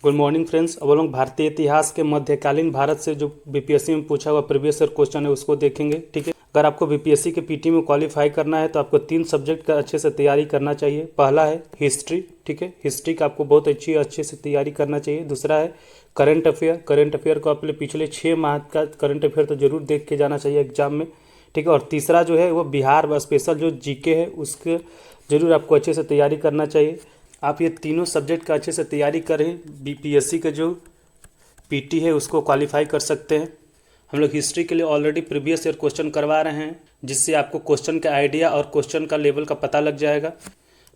Good morning friends. अब हम लोग भारतीय इतिहास के मध्यकालीन भारत से जो बीपीएससी में पूछा हुआ प्रीवियस ईयर क्वेश्चन है उसको देखेंगे। ठीक है, अगर आपको बीपीएससी के पीटी में क्वालिफाई करना है तो आपको 3 सब्जेक्ट का अच्छे से तैयारी करना चाहिए। पहला है हिस्ट्री। ठीक है, हिस्ट्री का आपको बहुत अच्छे से तैयारी करना चाहिए। दूसरा है करंट अफेयर। करंट अफेयर को अपने पिछले 6 माह का करंट अफेयर तो जरूर देख के जाना चाहिए एग्जाम में। ठीक है, और तीसरा जो है वो बिहार स्पेशल जो जीके है उसके जरूर आपको अच्छे से तैयारी करना चाहिए। आप ये तीनों सब्जेक्ट का अच्छे से तैयारी करें, बीपीएससी का जो पीटी है उसको क्वालिफाई कर सकते हैं। हम लोग हिस्ट्री के लिए ऑलरेडी प्रीवियस ईयर क्वेश्चन करवा रहे हैं, जिससे आपको क्वेश्चन का आइडिया और क्वेश्चन का लेवल का पता लग जाएगा।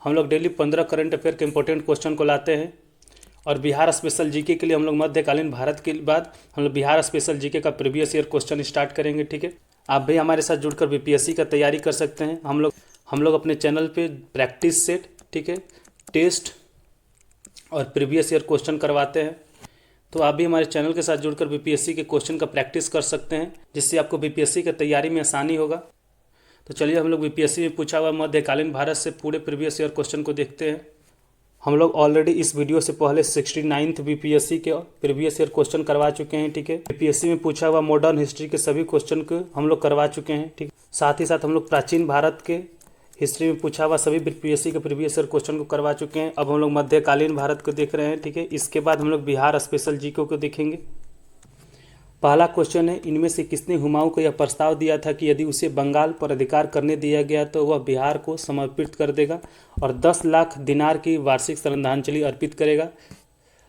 हम लोग डेली 15 करंट अफेयर के इंपॉर्टेंट क्वेश्चन को लाते हैं। और बिहार स्पेशल जीके के लिए हम लोग मध्यकालीन भारत के बाद हम लोग बिहार स्पेशल जीके का प्रीवियस ईयर क्वेश्चन स्टार्ट करेंगे। ठीक है, आप भी हमारे साथ जुड़कर बीपीएससी का तैयारी कर सकते हैं। हम लोग अपने चैनल पे प्रैक्टिस सेट, ठीक है, टेस्ट और प्रीवियस ईयर क्वेश्चन करवाते हैं। तो आप भी हमारे चैनल के साथ जुड़कर बीपीएससी के क्वेश्चन का प्रैक्टिस कर सकते हैं, जिससे आपको बीपीएससी की तैयारी में आसानी होगा। तो चलिए हम लोग बीपीएससी में पूछा हुआ मध्यकालीन भारत से पूरे प्रीवियस ईयर क्वेश्चन को देखते हैं। हम लोग ऑलरेडी इस वीडियो से पहले 69th बीपीएससी के प्रीवियस ईयर क्वेश्चन करवा चुके हैं। ठीक है, बीपीएससी में पूछा हुआ मॉडर्न हिस्ट्री के सभी क्वेश्चन को हम लोग करवा चुके हैं। ठीक, साथ ही साथ हम लोग प्राचीन भारत के हिस्ट्री में पूछा हुआ सभी बीपीएससी के प्रीवियस ईयर क्वेश्चन को करवा चुके हैं। अब हम लोग मध्यकालीन भारत को देख रहे हैं। ठीक है, इसके बाद हम लोग बिहार स्पेशल जीके को देखेंगे। पहला क्वेश्चन है, इनमें से किसने हुमायूं को यह प्रस्ताव दिया था कि यदि उसे बंगाल पर अधिकार करने दिया गया तो वह बिहार को समर्पित कर देगा और 10 लाख दिनार की वार्षिक श्रद्धांजलि अर्पित करेगा?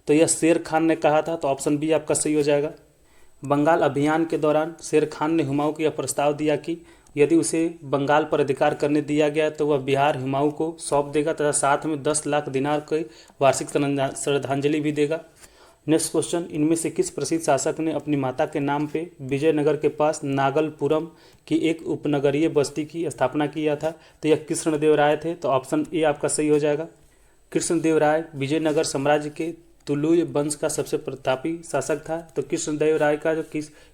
तो यह शेर खान ने कहा था। तो ऑप्शन बी आपका सही हो जाएगा। बंगाल अभियान के दौरान शेर खान ने हुमायूं को यह प्रस्ताव दिया कि यदि उसे बंगाल पर अधिकार करने दिया गया तो वह बिहार हुमायूं को सौंप देगा तथा साथ में 10 लाख दिनार की वार्षिक श्रद्धांजलि भी देगा। नेक्स्ट क्वेश्चन, इनमें से किस प्रसिद्ध शासक ने अपनी माता के नाम पे विजयनगर के पास नागलपुरम की एक उपनगरीय बस्ती की स्थापना किया था? तो यह कृष्णदेवराय थे। तो ऑप्शन ए आपका सही हो जाएगा। कृष्णदेवराय विजयनगर साम्राज्य के तुलुय वंश का सबसे प्रतापी शासक था। तो कृष्णदेवराय का जो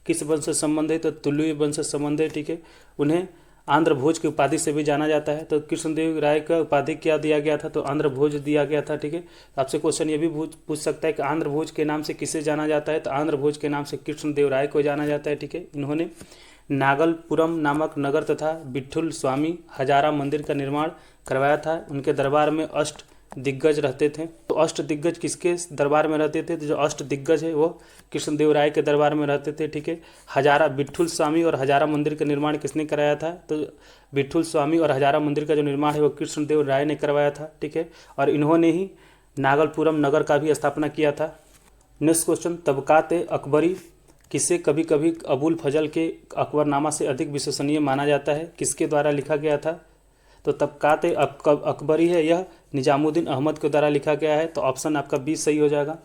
किस वंश से संबंध है? तो तुलुय वंश से संबंध है। ठीक है, उन्हें आंध्र भोज की उपाधि से भी जाना जाता है। तो कृष्णदेवराय का उपाधि क्या दिया गया था? तो आंध्र भोज दिया गया था। ठीक है, आपसे क्वेश्चन ये भी पूछ सकता है कि आंध्र भोज के नाम से किसे जाना जाता है? तो आंध्र भोज के नाम से कृष्णदेवराय को जाना जाता है। ठीक है, इन्होंने नागलपुरम नामक नगर तथा विठुल स्वामी हजारा मंदिर का निर्माण करवाया था। उनके दरबार में अष्ट दिग्गज रहते थे। तो अष्ट दिग्गज किसके दरबार में रहते थे? तो जो अष्ट दिग्गज है वो कृष्णदेवराय के दरबार में रहते थे। ठीक है, हजारा विठुल स्वामी और हजारा मंदिर का निर्माण किसने कराया था? तो विठुल स्वामी और हजारा मंदिर का जो निर्माण है वो कृष्णदेवराय ने करवाया था। ठीक है, और इन्होंने ही नागलपुरम नगर का भी स्थापना किया था। नेक्स्ट क्वेश्चन, तबकात-ए-अकबरी किसे कभी कभी अबुल फजल के अकबरनामा से अधिक विश्वसनीय माना जाता है? किसके द्वारा लिखा गया था? तो तबकात-ए-अकबरी है, यह निजामुद्दीन अहमद के द्वारा लिखा गया है। तो ऑप्शन आपका बी सही हो जाएगा।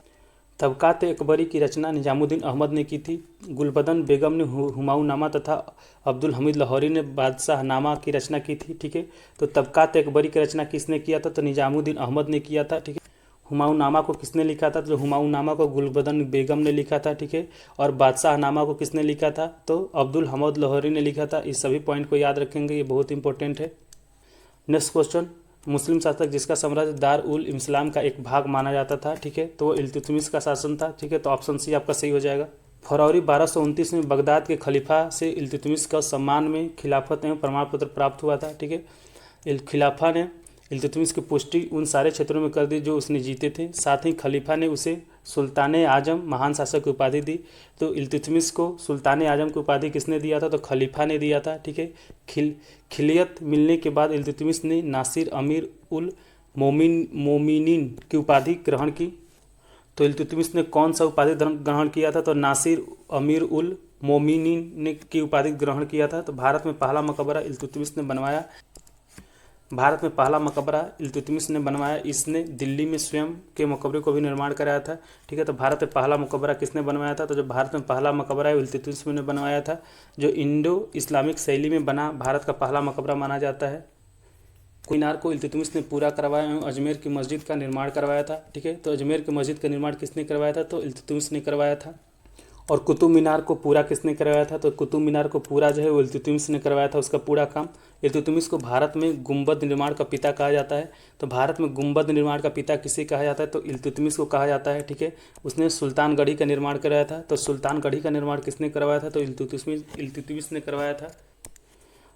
तबकात-ए-अकबरी की रचना निजामुद्दीन अहमद ने की थी। गुलबदन बेगम ने हुमायूंनामा तथा अब्दुल हमीद लाहौरी ने बादशाहनामा की रचना की थी। ठीक है, तो तबकात-ए-अकबरी की रचना किसने किया था? तो निजामुद्दीन अहमद ने किया था। ठीक है, हुमायूंनामा को किसने लिखा था? तो हुमायूंनामा को गुलबदन बेगम ने लिखा था। ठीक है, और बादशाहनामा को किसने लिखा था? तो अब्दुल हमीद लाहौरी ने लिखा था। इस सभी पॉइंट को याद रखेंगे, ये बहुत इंपॉर्टेंट है। नेक्स्ट क्वेश्चन, मुस्लिम शासक जिसका साम्राज्य दार उल इस्लाम का एक भाग माना जाता था, ठीक है, तो वो इल्तुतमिश का शासन था। ठीक है, तो ऑप्शन सी आपका सही हो जाएगा। फरवरी 1229 में बगदाद के खलीफा से इल्तुतमिश का सम्मान में खिलाफत एवं प्रमाण पत्र प्राप्त हुआ था। ठीक है, खिलाफा ने इल्तुतमिश की पुष्टि उन सारे क्षेत्रों में कर दी जो उसने जीते थे। साथ ही खलीफा ने उसे सुल्तान आजम महान शासक की उपाधि दी। तो इल्तुतमिश को सुल्तान आजम की उपाधि किसने दिया था? तो खलीफा ने दिया था। ठीक है, खिलियत मिलने के बाद इल्तुतमिश ने नासिर अमीर उल मोमिनीन की उपाधि ग्रहण की। तो इल्तुतमिश ने कौन सा उपाधि ग्रहण किया था? तो नासिर अमीर उल मोमिनीन ने की उपाधि ग्रहण किया था। तो भारत में पहला मकबरा इल्तुतमिश ने बनवाया। इसने दिल्ली में स्वयं के मकबरे को भी निर्माण कराया था। ठीक है, तो भारत में पहला मकबरा किसने बनवाया था? तो जो भारत में पहला मकबरा है इल्तुतमिश ने बनवाया था, जो इंडो इस्लामिक शैली में बना भारत का पहला मकबरा माना जाता है। मीनार को इल्तुतमिश ने पूरा करवाया एवं अजमेर की मस्जिद का निर्माण करवाया था। ठीक है, तो अजमेर की मस्जिद का निर्माण किसने करवाया था? तो इल्तुतमिश ने करवाया था। और कुतुब मीनार को पूरा किसने करवाया था? तो कुतुब मीनार को पूरा जो है वो इल्तुतमिश ने करवाया था, उसका पूरा काम। इल्तुतमिश को भारत में गुंबद निर्माण का पिता कहा जाता है। तो भारत में गुंबद निर्माण का पिता किसे कहा जाता है? तो इल्तुतमिश को कहा जाता है, ठीक है। उसने सुल्तानगढ़ी का निर्माण कराया था। तो सुल्तानगढ़ी का निर्माण किसने करवाया था? तो इल्तुतमिश ने करवाया था।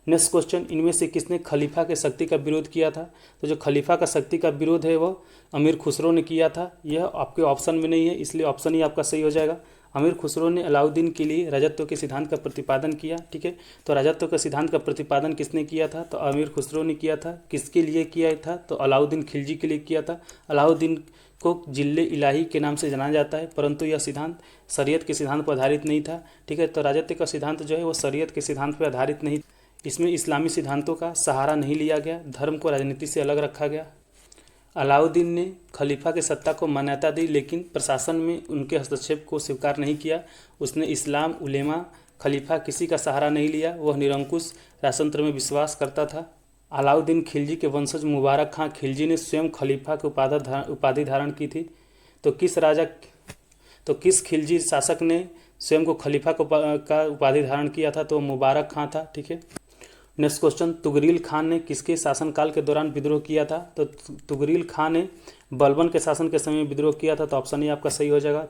नेक्स्ट क्वेश्चन, इनमें से किसने खलीफा के शक्ति का विरोध किया था? तो जो खलीफा का शक्ति का विरोध है वह अमीर खुसरो ने किया था। यह आपके ऑप्शन में नहीं है, इसलिए ऑप्शन ही आपका सही हो जाएगा। अमीर खुसरो ने अलाउद्दीन के लिए राजत्व के सिद्धांत का प्रतिपादन किया, ठीक है। तो राजत्व के सिद्धांत का प्रतिपादन किसने किया था? तो अमीर खुसरो ने किया था। किसके लिए किया था? तो अलाउद्दीन खिलजी के लिए किया था। अलाउद्दीन को जिल्ले इलाही के नाम से जाना जाता है, परंतु यह सिद्धांत शरीयत के सिद्धांत पर आधारित नहीं था, ठीक है। तो राजत्व का सिद्धांत जो है वो शरीयत के सिद्धांत पर आधारित नहीं, इसमें इस्लामी सिद्धांतों का सहारा नहीं लिया गया, धर्म को राजनीति से अलग रखा गया। अलाउद्दीन ने खलीफा की सत्ता को मान्यता दी, लेकिन प्रशासन में उनके हस्तक्षेप को स्वीकार नहीं किया। उसने इस्लाम, उलेमा, खलीफा किसी का सहारा नहीं लिया, वह निरंकुश राजतंत्र में विश्वास करता था। अलाउद्दीन खिलजी के वंशज मुबारक खां खिलजी ने स्वयं खलीफा की उपाधि धारण की थी। तो किस खिलजी शासक ने स्वयं को खलीफा का उपाधि धारण किया था? तो मुबारक खां था, ठीक है। नेक्स्ट क्वेश्चन, तुगरील खान ने किसके शासनकाल के दौरान विद्रोह किया था? तो तुगरील खान ने बलबन के शासन के समय विद्रोह किया था। तो ऑप्शन ही आपका सही हो जाएगा।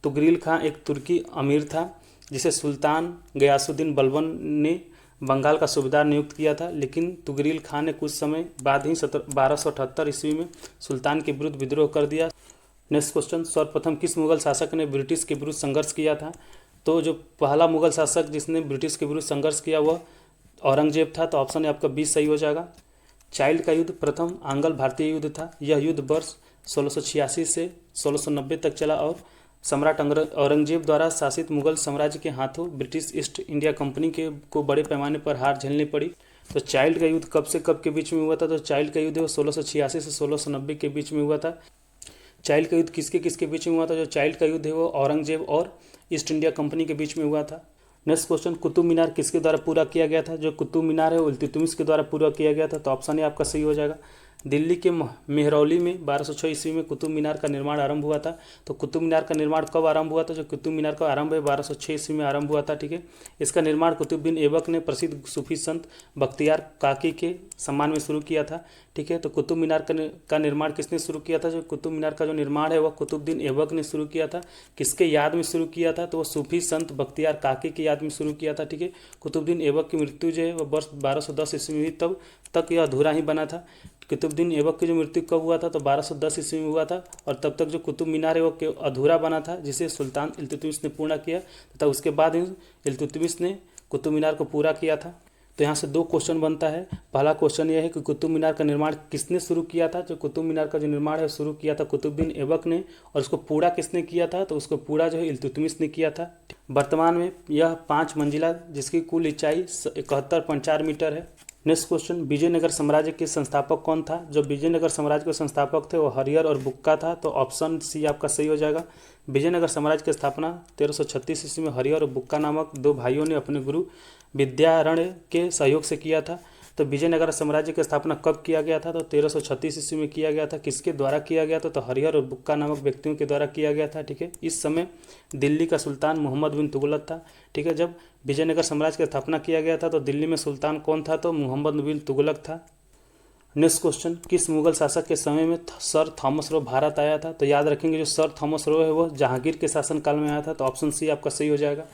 तुगरील खान एक तुर्की अमीर था जिसे सुल्तान गयासुद्दीन बलबन ने बंगाल का सूबेदार नियुक्त किया था, लेकिन तुगरील खान ने कुछ समय बाद ही 1278 ईस्वी में सुल्तान के विरुद्ध विद्रोह कर दिया। नेक्स्ट क्वेश्चन, सर्वप्रथम किस मुगल शासक ने ब्रिटिश के विरुद्ध संघर्ष किया था? तो जो पहला मुगल शासक जिसने ब्रिटिश के विरुद्ध संघर्ष किया वह औरंगजेब था। तो ऑप्शन आपका 20 सही हो जाएगा। चाइल्ड का युद्ध प्रथम आंग्ल भारतीय युद्ध था। यह युद्ध वर्ष 1686 से 1690 तक चला और सम्राट औरंगजेब द्वारा शासित मुगल साम्राज्य के हाथों ब्रिटिश ईस्ट इंडिया कंपनी को बड़े पैमाने पर हार झेलनी पड़ी। तो चाइल्ड का युद्ध कब से कब के बीच में हुआ था? तो चाइल्ड का युद्ध 1686 से 1690 के बीच में हुआ था। चाइल्ड का युद्ध किसके किसके बीच में हुआ था? जो चाइल्ड का युद्ध है वो औरंगजेब और ईस्ट इंडिया कंपनी के बीच में हुआ था। नेक्स्ट क्वेश्चन, कुतुब मीनार किसके द्वारा पूरा किया गया था? जो कुतुब मीनार है वो इल्तुतमिश के द्वारा पूरा किया गया था। तो ऑप्शन ही आपका सही हो जाएगा। दिल्ली के मेहरौली में 1206 ईस्वी में कुतुब मीनार का निर्माण आरंभ हुआ था। तो कुतुब मीनार का निर्माण कब आरंभ हुआ था? जो कुतुब मीनार का आरंभ है 1206 ईस्वी में आरंभ हुआ था, ठीक है। इसका निर्माण कुतुबुद्दीन ऐबक ने प्रसिद्ध सूफी संत बख्तियार काकी के सम्मान में शुरू किया था, ठीक है। तो कुतुब मीनार का निर्माण किसने शुरू किया था? जो कुतुब मीनार का जो निर्माण है वह कुतुबुद्दीन ऐबक ने शुरू किया था। किसके याद में शुरू किया था? तो वह सूफी संत बख्तियार काकी की याद में शुरू किया था, ठीक है। कुतुबुद्दीन ऐबक की मृत्यु जो है वह वर्ष 1210 ईस्वी में हुई, तब तक यह अधूरा ही बना था। कुतुबुद्दीन ऐबक की जो मृत्यु कब हुआ था? तो 1210 ईस्वी में हुआ था और तब तक जो कुतुब मीनार है वो अधूरा बना था, जिसे सुल्तान इल्तुतमिश ने पूर्ण किया तथा उसके बाद ही इल्तुतमिश ने कुतुब मीनार को पूरा किया था। तो यहाँ से दो क्वेश्चन बनता है। पहला क्वेश्चन यह है कि कुतुब मीनार का निर्माण किसने शुरू किया था? जो कुतुब मीनार का जो निर्माण है शुरू किया था कुतुबुद्दीन ऐबक ने, और उसको पूरा किसने किया था? तो उसको पूरा जो है इल्तुतमिश ने किया था। वर्तमान में यह 5 मंजिला जिसकी कुल ऊंचाई 71.4 मीटर है। नेक्स्ट क्वेश्चन, विजयनगर साम्राज्य के संस्थापक कौन था? जो विजयनगर साम्राज्य के संस्थापक थे वो हरिहर और बुक्का था। तो ऑप्शन सी आपका सही हो जाएगा। विजयनगर साम्राज्य की स्थापना 1336 ईस्वी में हरिहर और बुक्का नामक 2 भाइयों ने अपने गुरु विद्यारण्य के सहयोग से किया था। तो विजयनगर साम्राज्य की स्थापना कब किया गया था? तो 1336 ईस्वी में किया गया था। किसके द्वारा किया गया था? तो हरिहर और बुक्का नामक व्यक्तियों के द्वारा किया गया था, ठीक है। इस समय दिल्ली का सुल्तान मोहम्मद बिन तुगलक था, ठीक है। जब विजयनगर साम्राज्य की स्थापना किया गया था तो दिल्ली में सुल्तान कौन था? तो मोहम्मद बिन तुगलक था। नेक्स्ट क्वेश्चन, किस मुगल शासक के समय में सर थॉमस रो भारत आया था? तो याद रखेंगे जो सर थॉमस रो है वो जहांगीर के शासनकाल में आया था। तो ऑप्शन सी आपका सही हो जाएगा।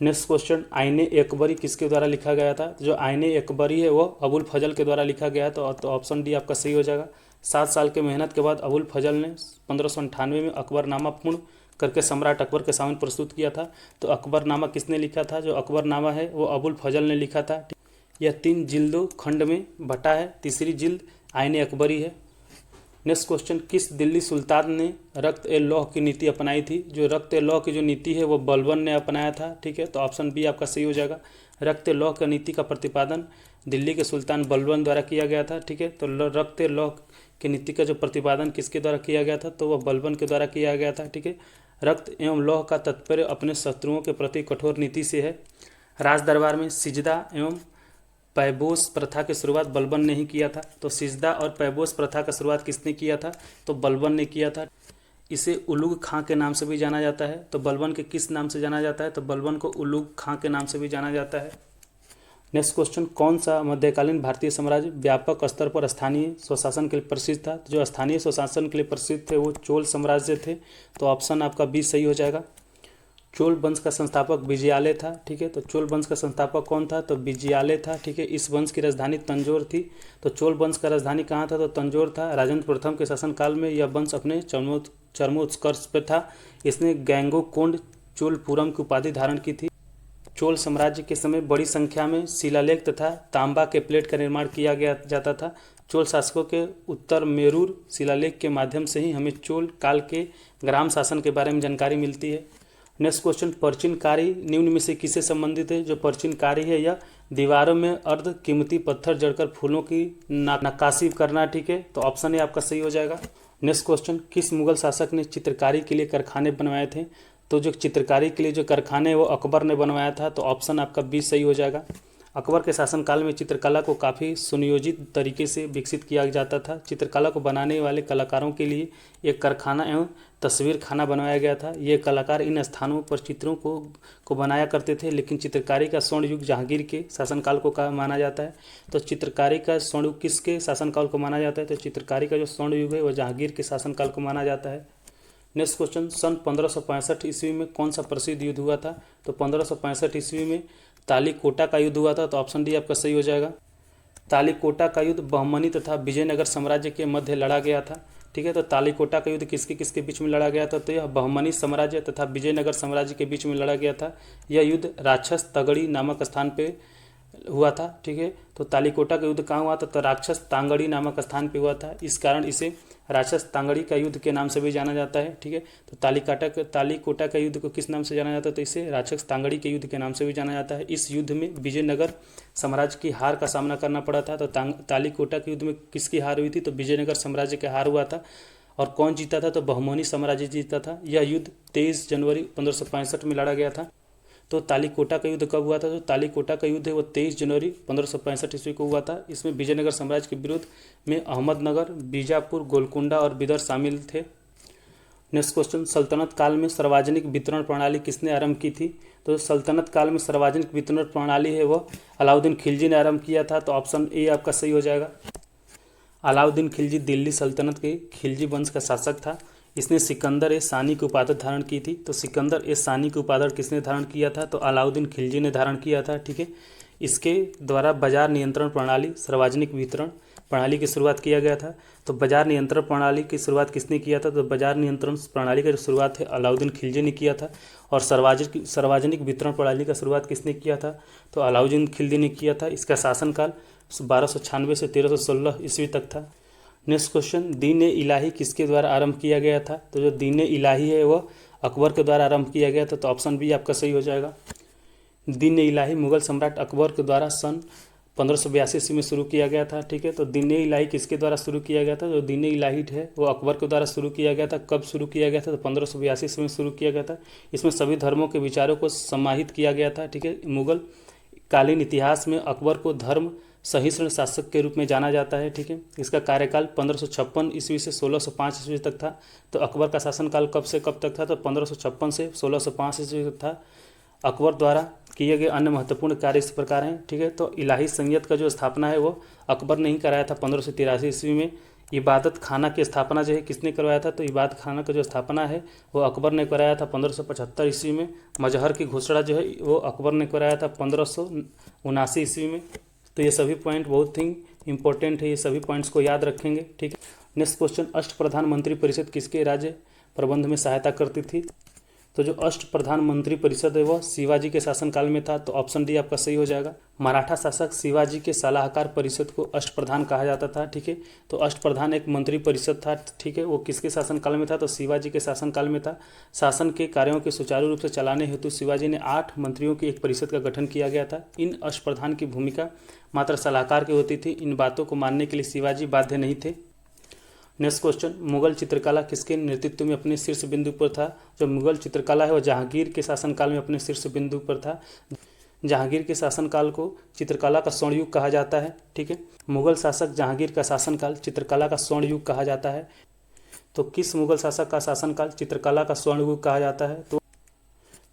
नेक्स्ट क्वेश्चन, आईने अकबरी किसके द्वारा लिखा गया था? जो आईने अकबरी है वो अबुल फजल के द्वारा लिखा गया था। तो ऑप्शन डी आपका सही हो जाएगा। 7 साल के मेहनत के बाद अबुल फजल ने 1598 में अकबरनामा पूर्ण करके सम्राट अकबर के सामने प्रस्तुत किया था। तो अकबरनामा किसने लिखा था? जो अकबरनामा है वो अबुल फजल ने लिखा था। यह 3 जिल्दों खंड में बटा है। तीसरी जिल्द आईने अकबरी है। नेक्स्ट क्वेश्चन, किस दिल्ली सुल्तान ने रक्त ए लौह की नीति अपनाई थी? जो रक्त ए लौह की जो नीति है वो बलबन ने अपनाया था, ठीक है। तो ऑप्शन बी आपका सही हो जाएगा। रक्त ए लौह की नीति का प्रतिपादन दिल्ली के सुल्तान बलबन द्वारा किया गया था, ठीक है। तो रक्त ए लौह की नीति का जो प्रतिपादन किसके द्वारा किया गया था? तो वह बलबन के द्वारा किया गया था, ठीक है। रक्त एवं लौह का तात्पर्य अपने शत्रुओं के प्रति कठोर नीति से है। राज दरबार में सिजदा एवं पैबोस प्रथा की शुरुआत बलबन ने ही किया था। तो सिजदा और पैबोस प्रथा का शुरुआत किसने किया था? तो बलबन ने किया था। इसे उलुग खां के नाम से भी जाना जाता है। तो बलबन के किस नाम से जाना जाता है? तो बलबन को उलुग खां के नाम से भी जाना जाता है। नेक्स्ट क्वेश्चन, कौन सा मध्यकालीन भारतीय साम्राज्य व्यापक स्तर पर स्थानीय स्वशासन के लिए प्रसिद्ध था? जो स्थानीय स्वशासन के लिए प्रसिद्ध थे वो चोल साम्राज्य थे। तो ऑप्शन आपका बी सही हो जाएगा। चोल वंश का संस्थापक विजयालय था। ठीक है, तो चोल वंश का संस्थापक कौन था? तो विजयालय था। ठीक है, इस वंश की राजधानी तंजौर थी। तो चोल वंश का राजधानी कहाँ था? तो तंजौर था। राजेंद्र प्रथम के शासनकाल में यह वंश अपने चरमोत्कर्ष पर था। इसने गैंगोकोंड चोलपुरम की उपाधि धारण की थी। चोल साम्राज्य के समय बड़ी संख्या में शिलालेख तथा तांबा के प्लेट का निर्माण किया गया जाता था। चोल शासकों के उत्तर मेरूर शिलालेख के माध्यम से ही हमें चोल काल के ग्राम शासन के बारे में जानकारी मिलती है। नेक्स्ट क्वेश्चन, प्राचीनकारी निम्न में से किससे संबंधित है? जो प्राचीनकारी है यह दीवारों में अर्ध कीमती पत्थर जड़कर फूलों की नक्काशी करना। ठीक है, तो ऑप्शन ए आपका सही हो जाएगा। नेक्स्ट क्वेश्चन, किस मुगल शासक ने चित्रकारी के लिए कारखाने बनवाए थे? तो जो चित्रकारी के लिए जो कारखाने वो अकबर ने बनवाया था। तो ऑप्शन आपका बी सही हो जाएगा। अकबर के शासनकाल में चित्रकला को काफ़ी सुनियोजित तरीके से विकसित किया जाता था। चित्रकला को बनाने वाले कलाकारों के लिए एक कारखाना एवं तस्वीर खाना बनवाया गया था। ये कलाकार इन स्थानों पर चित्रों को बनाया करते थे। लेकिन चित्रकारी का स्वर्ण युग जहांगीर के शासनकाल को माना जाता है। तो चित्रकारी का स्वर्ण युग किसके शासनकाल को माना जाता है? तो चित्रकारी का जो स्वर्ण युग है वह जहांगीर के शासनकाल को माना जाता है। नेक्स्ट क्वेश्चन, सन 1565 ईस्वी में कौन सा प्रसिद्ध युद्ध हुआ था? तो 1565 ईस्वी में तालीकोटा का युद्ध हुआ था। तो ऑप्शन डी आपका सही हो जाएगा। तालीकोटा का युद्ध बहमनी तथा विजयनगर साम्राज्य के मध्य लड़ा गया था। ठीक है, तो तालीकोटा का युद्ध किसके किसके बीच में लड़ा गया था? तो यह बहमनी साम्राज्य तथा विजयनगर साम्राज्य के बीच में लड़ा गया था। यह युद्ध राक्षस तगड़ी नामक स्थान पे हुआ था। ठीक है, तो तालीकोटा का युद्ध कहाँ हुआ था? तो राक्षस तांगड़ी नामक स्थान पे हुआ था। इस कारण इसे राक्षस तांगड़ी का युद्ध के नाम से भी जाना जाता है। ठीक है, तो तालीकोटा का युद्ध को किस नाम से जाना जाता है? तो इसे राक्षस तांगड़ी के युद्ध के नाम से भी जाना जाता है। इस युद्ध में विजयनगर साम्राज्य की हार का सामना करना पड़ा था। तो तालीकोटा के युद्ध में किसकी हार हुई थी? तो विजयनगर साम्राज्य का हार हुआ था। और कौन जीता था? तो बहमनी साम्राज्य जीता था। यह युद्ध 23 जनवरी 1565 में लड़ा गया था। तो तालीकोटा का युद्ध कब हुआ था? तो तालीकोटा का युद्ध है वो 23 जनवरी 1565 ईस्वी को हुआ था। इसमें विजयनगर साम्राज्य के विरुद्ध में अहमदनगर, बीजापुर, गोलकुंडा और बिदर शामिल थे। नेक्स्ट क्वेश्चन, सल्तनत काल में सार्वजनिक वितरण प्रणाली किसने आरंभ की थी? तो सल्तनत काल में सार्वजनिक वितरण प्रणाली है वो अलाउद्दीन खिलजी ने आरंभ किया था। तो ऑप्शन ए आपका सही हो जाएगा। अलाउद्दीन खिलजी दिल्ली सल्तनत के खिलजी वंश का शासक था। इसने सिकंदर ए सानी की उपाधि धारण की थी। तो सिकंदर ए सानी की उपाधि किसने धारण किया था? तो अलाउद्दीन खिलजी ने धारण किया था। ठीक है, इसके द्वारा बाजार नियंत्रण प्रणाली सार्वजनिक वितरण प्रणाली की शुरुआत किया गया था। तो बाजार नियंत्रण प्रणाली की शुरुआत किसने किया था? तो बाजार नियंत्रण प्रणाली का जो शुरुआत है अलाउद्दीन खिलजी ने किया था। और सार्वजनिक वितरण प्रणाली का शुरुआत किसने किया था? तो अलाउद्दीन खिलजी ने किया था। इसका शासनकाल 1296 से 1316 ईस्वी तक था। नेक्स्ट क्वेश्चन, दीन ए इलाही किसके द्वारा आरंभ किया गया था? तो जो दीन ए इलाही है वह अकबर के द्वारा आरंभ किया गया था। तो ऑप्शन बी आपका सही हो जाएगा। दीन ए इलाही मुगल सम्राट अकबर के द्वारा सन 1582 ईस्वी में शुरू किया गया था। ठीक है, तो दीन ए इलाही किसके द्वारा शुरू किया गया था? जो दीन ए इलाही है वो अकबर के द्वारा शुरू किया गया था। कब शुरू किया गया था? तो 1582 ईस्वी में शुरू किया गया था। इसमें सभी धर्मों के विचारों को समाहित किया गया था। ठीक है, मुगल कालीन इतिहास में अकबर को धर्म सहिष्णु शासक के रूप में जाना जाता है। ठीक है, इसका कार्यकाल 1556 ईस्वी से 1605 ईस्वी तक था। तो अकबर का शासनकाल कब से कब तक था? तो 1556 से 1605 ईस्वी तक था। अकबर द्वारा किए गए अन्य महत्वपूर्ण कार्य इस प्रकार हैं। ठीक है, तो इलाही संयत का जो स्थापना है वो अकबर ने ही कराया था 1583 ईस्वी में। इबादत खाना की स्थापना जो है किसने करवाया था? तो इबादत खाना का जो स्थापना है वो अकबर ने कराया था 1575 ईस्वी में। मजहर की घोषणा जो है वो अकबर ने कराया था 1579 ईस्वी में। तो ये सभी पॉइंट बहुत ही इंपॉर्टेंट है, ये सभी पॉइंट्स को याद रखेंगे। ठीक है, नेक्स्ट क्वेश्चन, अष्टप्रधान मंत्री परिषद किसके राज्य प्रबंध में सहायता करती थी? तो जो अष्टप्रधान मंत्री परिषद है वह शिवाजी के शासनकाल में था। तो ऑप्शन डी आपका सही हो जाएगा। मराठा शासक शिवाजी के सलाहकार परिषद को अष्टप्रधान कहा जाता था। ठीक है, तो अष्टप्रधान एक मंत्री परिषद था। ठीक है, वो किसके शासनकाल में था? तो शिवाजी के शासनकाल में था। शासन के कार्यों के सुचारू रूप से चलाने हेतु शिवाजी ने 8 मंत्रियों की एक परिषद का गठन किया गया था। इन अष्टप्रधान की भूमिका मात्र सलाहकार की होती थी। इन बातों को मानने के लिए शिवाजी बाध्य नहीं थे। नेक्स्ट क्वेश्चन, मुगल चित्रकला किसके नेतृत्व में अपने शीर्ष बिंदु पर था? जो मुगल चित्रकला है वह जहांगीर के शासनकाल में अपने शीर्ष बिंदु पर था। जहांगीर के शासनकाल को चित्रकला का स्वर्ण युग कहा जाता है। ठीक है, मुगल शासक जहांगीर का शासनकाल चित्रकला का स्वर्ण युग कहा जाता है। तो किस मुगल शासक का शासनकाल चित्रकला का स्वर्ण युग कहा जाता है?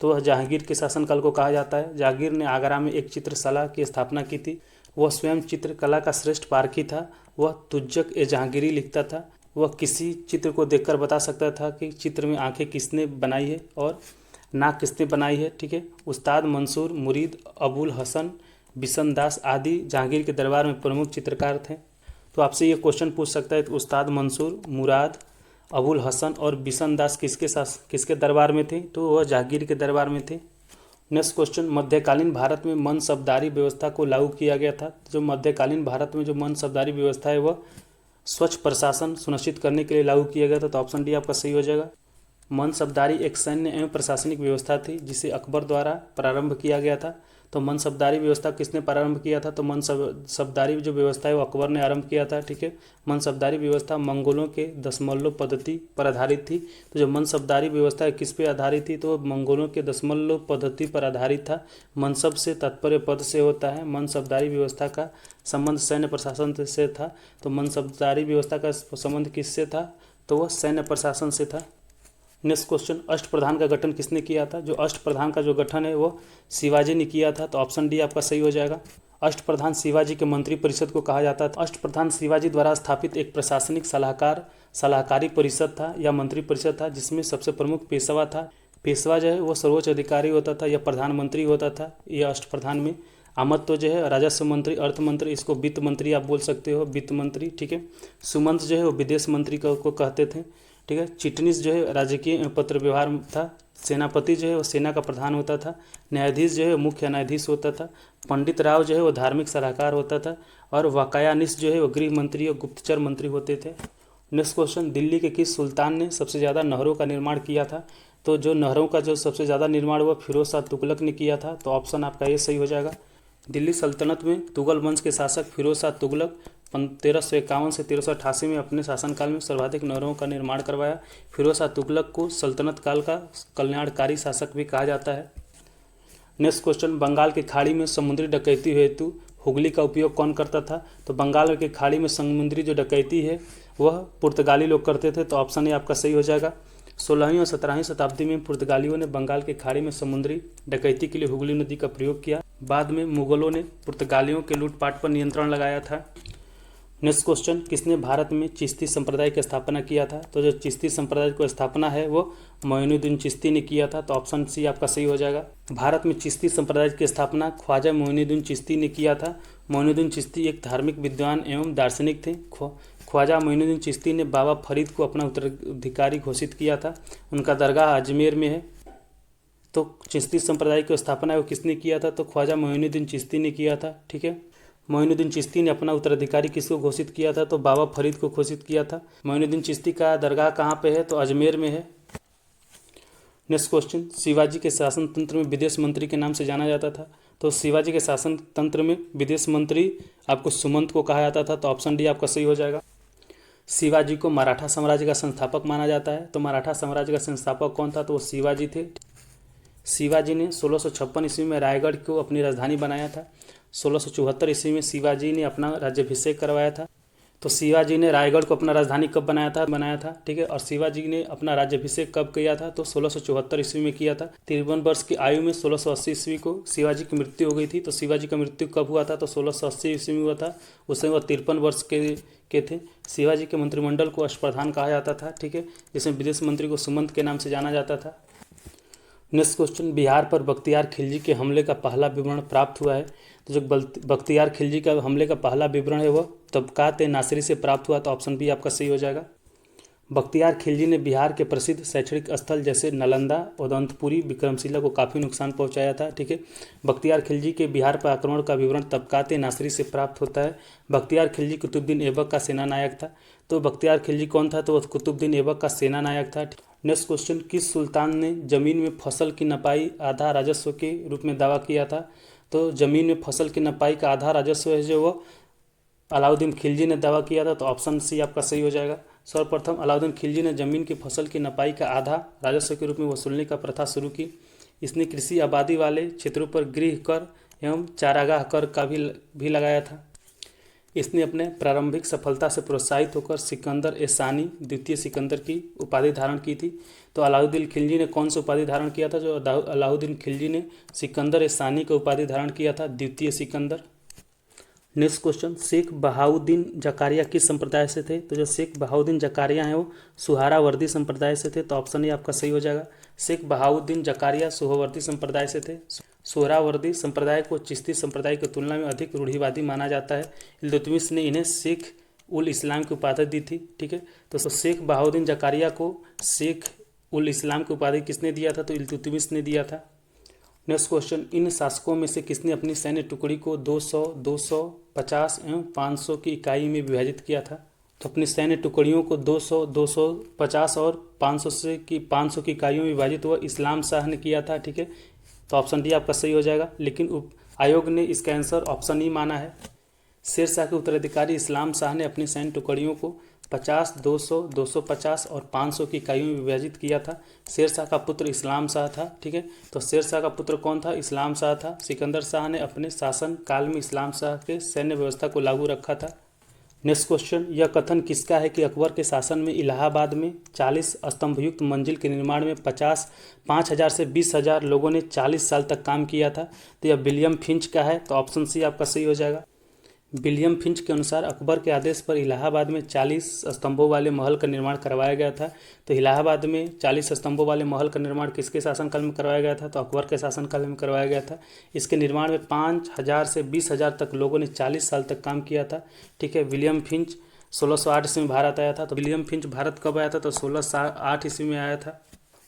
तो वह जहांगीर के शासनकाल को कहा जाता है। जहांगीर ने आगरा में एक चित्रशाला की स्थापना की थी। वह स्वयं चित्रकला का श्रेष्ठ पारखी था। वह तुज्जक ए जहांगीरी लिखता था। वह किसी चित्र को देखकर बता सकता था कि चित्र में आंखें किसने बनाई है और नाक किसने बनाई है। ठीक है। उस्ताद मंसूर, मुरीद, अबुल हसन, बिशन दास आदि जहांगीर के दरबार में प्रमुख चित्रकार थे। तो आपसे ये क्वेश्चन पूछ सकता है कि उस्ताद मंसूर, मुराद, अबुल हसन और बिशन दास किसके दरबार में थे? तो वह जहांगीर के दरबार में थे। नेक्स्ट क्वेश्चन, मध्यकालीन भारत में मनसबदारी व्यवस्था को लागू किया गया था। जो मध्यकालीन भारत में जो मनसबदारी व्यवस्था है वह स्वच्छ प्रशासन सुनिश्चित करने के लिए लागू किया गया था। तो ऑप्शन डी आपका सही हो जाएगा। मनसबदारी एक सैन्य एवं प्रशासनिक व्यवस्था थी जिसे अकबर द्वारा प्रारंभ किया गया था। तो मनसबदारी व्यवस्था किसने प्रारंभ किया था? तो मनसबदारी जो व्यवस्था है वो अकबर ने आरंभ किया था। ठीक है। मनसबदारी व्यवस्था मंगोलों के दशमलव पद्धति पर आधारित थी। तो जो मनसबदारी व्यवस्था है किस पे आधारित थी? तो मंगोलों के दशमलव पद्धति पर आधारित था। मनसब से तात्पर्य पद से होता है। मनसबदारी व्यवस्था का संबंध सैन्य प्रशासन से था। तो मनसबदारी व्यवस्था का संबंध किससे था? तो वह सैन्य प्रशासन से था। नेक्स्ट क्वेश्चन, अष्टप्रधान का गठन किसने किया था? जो अष्टप्रधान का जो गठन है वो शिवाजी ने किया था। तो ऑप्शन डी आपका सही हो जाएगा। अष्टप्रधान शिवाजी के मंत्री परिषद को कहा जाता था। अष्टप्रधान शिवाजी द्वारा स्थापित एक प्रशासनिक सलाहकारी परिषद था या मंत्री परिषद था जिसमें सबसे प्रमुख पेशवा था। पेशवा जो है वो सर्वोच्च अधिकारी होता था या प्रधानमंत्री होता था। यह अष्टप्रधान में आमद तो जो है राजस्व मंत्री, अर्थ मंत्री, इसको वित्त मंत्री आप बोल सकते हो, वित्त मंत्री। ठीक है। सुमंत जो है वो विदेश मंत्री को कहते थे। ठीक है। चिटनीस जो है राजकीय पत्र व्यवहार था। सेनापति जो है वो सेना का प्रधान होता था। न्यायाधीश जो है मुख्य न्यायाधीश होता था। पंडित राव जो है वो धार्मिक सलाहकार होता था। और वाकायानीस जो है वो गृह मंत्री और गुप्तचर मंत्री होते थे। नेक्स्ट क्वेश्चन, दिल्ली के किस सुल्तान ने सबसे ज़्यादा नहरों का निर्माण किया था? तो जो नहरों का जो सबसे ज़्यादा निर्माण हुआ फिरोज शाह तुगलक ने किया था। तो ऑप्शन आपका ये सही हो जाएगा। दिल्ली सल्तनत में तुगल वंश के शासक फिरोज शाह तुगलक 1351 से 1388 में अपने शासनकाल में सर्वाधिक नहरों का निर्माण करवाया। फिरोज शाह तुगलक को सल्तनत काल का कल्याणकारी शासक भी कहा जाता है। नेक्स्ट क्वेश्चन, बंगाल की खाड़ी में समुद्री डकैती हेतु हुगली का उपयोग कौन करता था? तो बंगाल की खाड़ी में समुद्री जो डकैती है वह पुर्तगाली लोग करते थे। तो ऑप्शन ए आपका सही हो जाएगा। 16वीं और 17वीं शताब्दी में पुर्तगालियों ने बंगाल की खाड़ी में समुद्री डकैती के लिए हुगली नदी का प्रयोग किया। बाद में मुगलों ने पुर्तगालियों के लूटपाट पर नियंत्रण लगाया था। नेक्स्ट क्वेश्चन, किसने भारत में चिश्ती संप्रदाय की स्थापना किया था? तो जो चिश्ती संप्रदाय की स्थापना है वो मोइनुद्दीन चिश्ती ने किया था। तो ऑप्शन सी आपका सही हो जाएगा। भारत में चिश्ती संप्रदाय की स्थापना ख्वाजा मोइनुद्दीन चिश्ती ने किया था। मोइनुद्दीन चिश्ती एक धार्मिक विद्वान एवं दार्शनिक थे। ख्वाजा मोइनुद्दीन चिश्ती ने बाबा फरीद को अपना उत्तराधिकारी घोषित किया था। उनका दरगाह अजमेर में है। तो चिश्ती संप्रदाय की स्थापना है वो किसने किया था? तो ख्वाजा मोइनुद्दीन चिश्ती ने किया था। ठीक है। मोइनुद्दीन चिश्ती ने अपना उत्तराधिकारी किसको घोषित किया था? तो बाबा फरीद को घोषित किया था। मोइनुद्दीन चिश्ती का दरगाह कहाँ पे है? तो अजमेर में है। नेक्स्ट क्वेश्चन, शिवाजी के शासन तंत्र में विदेश मंत्री के नाम से जाना जाता था। तो शिवाजी के शासन तंत्र में विदेश मंत्री आपको सुमंत को कहा जाता था। तो ऑप्शन डी आपका सही हो जाएगा। शिवाजी को मराठा साम्राज्य का संस्थापक माना जाता है। तो मराठा साम्राज्य का संस्थापक कौन था? तो वो शिवाजी थे। शिवाजी ने 1656 ईस्वी में रायगढ़ को अपनी राजधानी बनाया था। 1674 ईस्वी में शिवाजी ने अपना राज्याभिषेक करवाया था। तो शिवाजी ने रायगढ़ को अपना राजधानी कब बनाया था? ठीक है। और शिवाजी ने अपना राज्याभिषेक कब किया था? तो 1674 ईस्वी में किया था। 53 वर्ष की आयु में 1680 ईस्वी को शिवाजी की मृत्यु हो गई थी। तो शिवाजी का मृत्यु कब हुआ था? तो 1680 ईस्वी में हुआ था। उस समय वह 53 वर्ष के थे। शिवाजी के मंत्रिमंडल को अष्टप्रधान कहा जाता था। ठीक है। जिसमें विदेश मंत्री को सुमंत के नाम से जाना जाता था। नेक्स्ट क्वेश्चन, बिहार पर बख्तियार खिलजी के हमले का पहला विवरण प्राप्त हुआ है। तो जो बख्तियार खिलजी का हमले का पहला विवरण है वह तबकात नासिरी से प्राप्त हुआ। तो ऑप्शन बी आपका सही हो जाएगा। बख्तियार खिलजी ने बिहार के प्रसिद्ध शैक्षणिक स्थल जैसे नालंदा, उदंतपुरी, विक्रमशिला को काफ़ी नुकसान पहुंचाया था। ठीक है। बख्तियार खिलजी के बिहार पर आक्रमण का विवरण तबकात नासिरी से प्राप्त होता है। बख्तियार खिलजी कुतुबुद्दीन ऐबक का सेना नायक था। तो बख्तियार खिलजी कौन था? तो वह कुतुबुद्दीन ऐबक का सेना नायक था। नेक्स्ट क्वेश्चन, किस सुल्तान ने जमीन में फसल की नपाई आधा राजस्व के रूप में दावा किया था? तो जमीन में फसल की नपाई का आधा राजस्व है जो वो अलाउद्दीन खिलजी ने दावा किया था। तो ऑप्शन सी आपका सही हो जाएगा। सर्वप्रथम अलाउद्दीन खिलजी ने जमीन की फसल की नपाई का आधा राजस्व के रूप में वसूलने का प्रथा शुरू की। इसने कृषि आबादी वाले क्षेत्रों पर गृह कर एवं चारागाह कर का भी लगाया था। इसने अपने प्रारंभिक सफलता से प्रोत्साहित होकर सिकंदर ए सानी द्वितीय सिकंदर की उपाधि धारण की थी। तो अलाउद्दीन खिलजी ने कौन सी उपाधि धारण किया था? जो अलाउद्दीन खिलजी ने सिकंदर ए सानी का उपाधि धारण किया था, द्वितीय सिकंदर। नेक्स्ट क्वेश्चन, शेख बहाउद्दीन जकारिया किस संप्रदाय से थे? तो जो शेख बहाउद्दीन जकारिया हैं वो सुहरावर्दी संप्रदाय से थे। तो ऑप्शन ए आपका सही हो जाएगा। शेख बहाउद्दीन जकारिया सुहरावर्दी संप्रदाय से थे। सुहरावर्दी संप्रदाय को चिश्ती संप्रदाय की तुलना में अधिक रूढ़िवादी माना जाता है। इल्तुतमिश ने इन्हें शेख उल इस्लाम की उपाधि दी थी। ठीक है, तो शेख बहाउद्दीन जकारिया को शेख उल इस्लाम की उपाधि किसने दिया था? तो इल्तुतमिश ने दिया था। नेक्स्ट क्वेश्चन, इन शासकों में से किसने अपनी सैन्य टुकड़ी को 200, 250 एवं 500 की इकाई में विभाजित किया था? तो अपनी सैन्य टुकड़ियों को 200, 250 और 500 की इकाइयों में विभाजित हुआ इस्लाम शाह ने किया था। ठीक है, तो ऑप्शन डी आपका सही हो जाएगा। लेकिन आयोग ने इसका आंसर ऑप्शन ई माना है। शेर शाह के उत्तराधिकारी इस्लाम शाह ने अपनी सैन्य टुकड़ियों को 50, 200, 250 और 500 की इकाइयों में विभाजित किया था। शेर शाह का पुत्र इस्लाम शाह था। ठीक है, तो शेर शाह का पुत्र कौन था? इस्लाम शाह था। सिकंदर शाह ने अपने शासन काल में इस्लाम शाह के सैन्य व्यवस्था को लागू रखा था। नेक्स्ट क्वेश्चन, यह कथन किसका है कि अकबर के शासन में इलाहाबाद में 40 स्तंभयुक्त मंजिल के निर्माण में 5,000 से 20,000 लोगों ने 40 साल तक काम किया था? तो यह विलियम फिंच का है। तो ऑप्शन सी आपका सही हो जाएगा। विलियम फिंच के अनुसार अकबर के आदेश पर इलाहाबाद में 40 स्तंभों वाले महल का निर्माण करवाया गया था। तो इलाहाबाद में 40 स्तंभों वाले महल का निर्माण किसके शासनकाल में करवाया गया था? तो अकबर के शासनकाल में करवाया गया था। इसके निर्माण में 5,000 से 20,000 तक लोगों ने 40 साल तक काम किया था। ठीक है, विलियम फिंच 1608 ईस्वी में भारत आया था। तो विलियम फिंच भारत कब आया था? तो 1608 ईस्वी में आया था।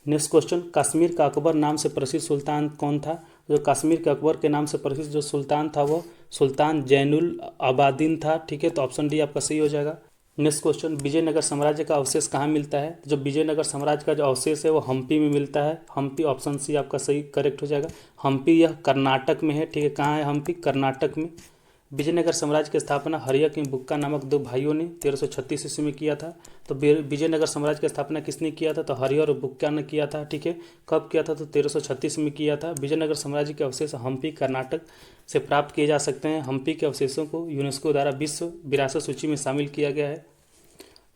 नेक्स्ट क्वेश्चन, कश्मीर का अकबर नाम से प्रसिद्ध सुल्तान कौन था? जो कश्मीर के अकबर के नाम से प्रसिद्ध जो सुल्तान था वो सुल्तान जैनुल आबादीन था। ठीक है, तो ऑप्शन डी आपका सही हो जाएगा। नेक्स्ट क्वेश्चन, विजयनगर साम्राज्य का अवशेष कहाँ मिलता है? जो विजयनगर साम्राज्य का जो अवशेष है वो हम्पी में मिलता है। हम्पी, ऑप्शन सी आपका सही करेक्ट हो जाएगा। हम्पी यह कर्नाटक में है। ठीक है, कहाँ है हम्पी? कर्नाटक में। विजयनगर साम्राज्य की स्थापना हरिया एवं बुक्का नामक दो भाइयों ने 1336 ईस्वी में किया था। तो विजयनगर साम्राज्य की स्थापना किसने किया था? तो हरिया और बुक्का ने किया था। ठीक है, कब किया था? तो 1336 में किया था। विजयनगर साम्राज्य के अवशेष हम्पी कर्नाटक से प्राप्त किए जा सकते हैं। हम्पी के अवशेषों को यूनेस्को द्वारा विश्व विरासत सूची में शामिल किया गया है।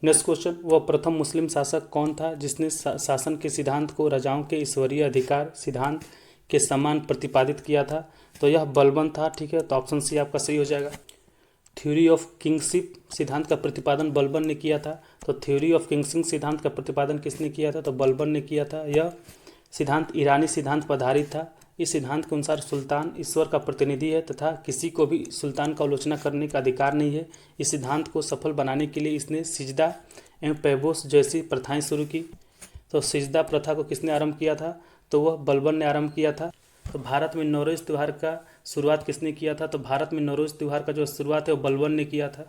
नेक्स्ट क्वेश्चन, वह प्रथम मुस्लिम शासक कौन था जिसने शासन के सिद्धांत को राजाओं के ईश्वरीय अधिकार सिद्धांत के समान प्रतिपादित किया था? तो यह बलबन था। ठीक है, तो ऑप्शन सी आपका सही हो जाएगा। थ्योरी ऑफ किंगशिप सिद्धांत का प्रतिपादन बलबन ने किया था। तो थ्योरी ऑफ किंगशिप सिद्धांत का प्रतिपादन किसने किया था? तो बलबन ने किया था। यह सिद्धांत ईरानी सिद्धांत पर आधारित था। इस सिद्धांत के अनुसार सुल्तान ईश्वर का प्रतिनिधि है तथा किसी को भी सुल्तान का आलोचना करने का अधिकार नहीं है। इस सिद्धांत को सफल बनाने के लिए इसने सिजदा एवं पैबोस जैसी प्रथाएं शुरू की। तो सिजदा प्रथा को किसने आरंभ किया था? तो वह बलबन ने आरंभ किया था। तो भारत में नौरोज त्यौहार का शुरुआत किसने किया था? तो भारत में नौरोज त्यौहार का जो शुरुआत है वो बलबन ने किया था।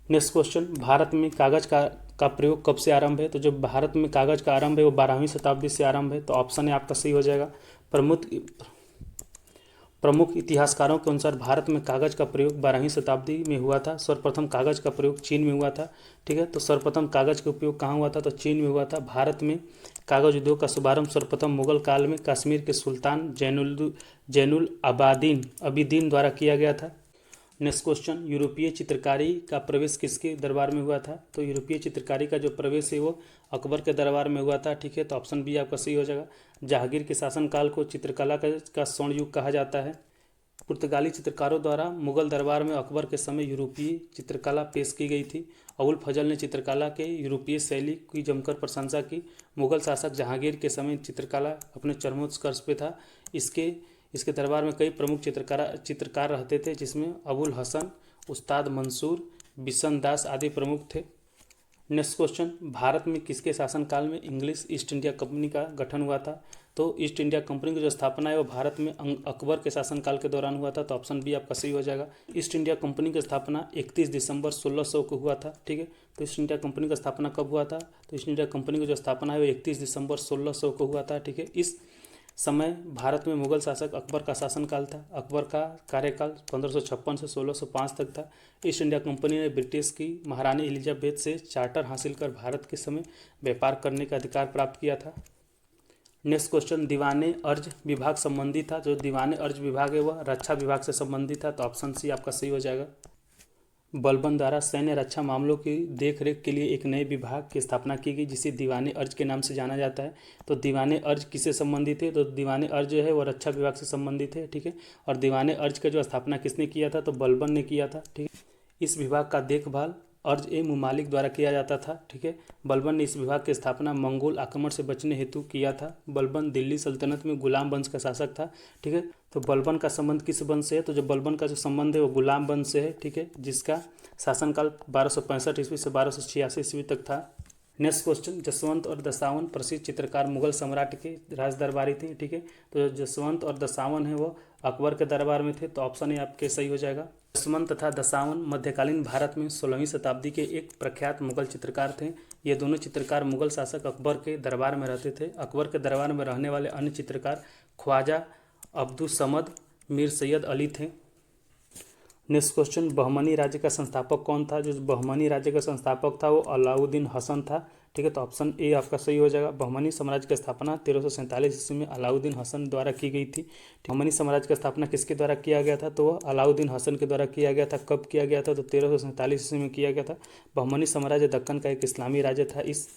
नेक्स्ट क्वेश्चन, भारत में कागज का प्रयोग कब से आरंभ है? तो जो भारत में कागज का आरंभ है वो 12वीं शताब्दी से आरंभ है। तो ऑप्शन है आपका सही हो जाएगा। प्रमुख इतिहासकारों के अनुसार भारत में कागज का प्रयोग 12वीं शताब्दी में हुआ था। सर्वप्रथम कागज का प्रयोग चीन में हुआ था। ठीक है, तो सर्वप्रथम कागज का उपयोग कहाँ हुआ था? तो चीन में हुआ था। भारत में कागज उद्योग का शुभारंभ सर्वप्रथम मुगल काल में कश्मीर के सुल्तान जैनुल आबिदीन द्वारा किया गया था। नेक्स्ट क्वेश्चन, यूरोपीय चित्रकारी का प्रवेश किसके दरबार में हुआ था? तो यूरोपीय चित्रकारी का जो प्रवेश है वो अकबर के दरबार में हुआ था। ठीक है, तो ऑप्शन बी आपका सही हो जाएगा। जहांगीर के शासनकाल को चित्रकला का स्वर्ण युग कहा जाता है। पुर्तगाली चित्रकारों द्वारा मुगल दरबार में अकबर के समय यूरोपीय चित्रकला पेश की गई थी। अबुल फजल ने चित्रकला के यूरोपीय शैली की जमकर प्रशंसा की। मुगल शासक जहांगीर के समय चित्रकला अपने चरमोत्कर्ष पे था। इसके दरबार में कई प्रमुख चित्रकार रहते थे, जिसमें अबुल हसन, उस्ताद मंसूर, बिशन दास आदि प्रमुख थे। नेक्स्ट क्वेश्चन, भारत में किसके शासनकाल में इंग्लिश ईस्ट इंडिया कंपनी का गठन हुआ था? तो ईस्ट इंडिया कंपनी की जो स्थापना है वो भारत में अकबर के शासनकाल के दौरान हुआ था। तो ऑप्शन बी आपका सही हो जाएगा। ईस्ट इंडिया कंपनी की स्थापना 31 दिसंबर 1600 को हुआ था। ठीक है, तो ईस्ट इंडिया कंपनी का स्थापना कब हुआ था? तो ईस्ट इंडिया कंपनी की जो स्थापना है वो 31 दिसंबर 1600 को हुआ था। ठीक है, इस समय भारत में मुगल शासक अकबर का शासनकाल था। अकबर का कार्यकाल 1556 से 1605 तक था। ईस्ट इंडिया कंपनी ने ब्रिटिश की महारानी एलिजाबेथ से चार्टर हासिल कर भारत के समय व्यापार करने का अधिकार प्राप्त किया था। नेक्स्ट क्वेश्चन, दीवाने अर्ज विभाग संबंधी था। जो दीवाने अर्ज विभाग है वह रक्षा विभाग से संबंधित था। तो ऑप्शन सी आपका सही हो जाएगा। बलबन द्वारा सैन्य रक्षा मामलों की देखरेख के लिए एक नए विभाग की स्थापना की गई जिसे दीवाने अर्ज के नाम से जाना जाता है। तो दीवाने अर्ज किससे संबंधित है? तो दीवाने अर्ज जो है वो रक्षा विभाग से संबंधित है, ठीक है। और दीवाने अर्ज का जो स्थापना किसने किया था? तो बलबन ने किया था, ठीक है। इस विभाग का देखभाल अर्ज ए मुमालिक द्वारा किया जाता था, ठीक है। बलबन ने इस विभाग की स्थापना मंगोल आक्रमण से बचने हेतु किया था। बलबन दिल्ली सल्तनत में गुलाम वंश का शासक था, ठीक है। तो बलबन का संबंध किस वंश से है? तो जो बलबन का जो संबंध है वो गुलाम वंश से है, ठीक है, जिसका शासनकाल 1265 ईस्वी से 1286 ईस्वी तक था। नेक्स्ट क्वेश्चन, जसवंत और दसावन प्रसिद्ध चित्रकार मुगल सम्राट के राज दरबारी थे, ठीक है। तो जसवंत और दसावन है वो अकबर के दरबार में थे। तो ऑप्शन ए आपके सही हो जाएगा। जसवंत तथा दसावन मध्यकालीन भारत में 16वीं शताब्दी के एक प्रख्यात मुगल चित्रकार थे। ये दोनों चित्रकार मुगल शासक अकबर के दरबार में रहते थे। अकबर के दरबार में रहने वाले अन्य चित्रकार ख्वाजा अब्दुस समद, मीर सैयद अली थे। नेक्स्ट क्वेश्चन, बहमनी राज्य का संस्थापक कौन था? जो बहमनी राज्य का संस्थापक था वो अलाउद्दीन हसन था, ठीक है। तो ऑप्शन ए आपका सही हो जाएगा। बहमनी साम्राज्य की स्थापना 1347 ईस्वी में अलाउद्दीन हसन द्वारा की गई थी। बहमनी साम्राज्य की स्थापना किसके द्वारा किया गया था? तो वह अलाउद्दीन हसन के द्वारा किया गया था। कब किया गया था? तो 1347 ईस्वी में किया गया था। बहमनी साम्राज्य दक्कन का एक इस्लामी राज्य था। इस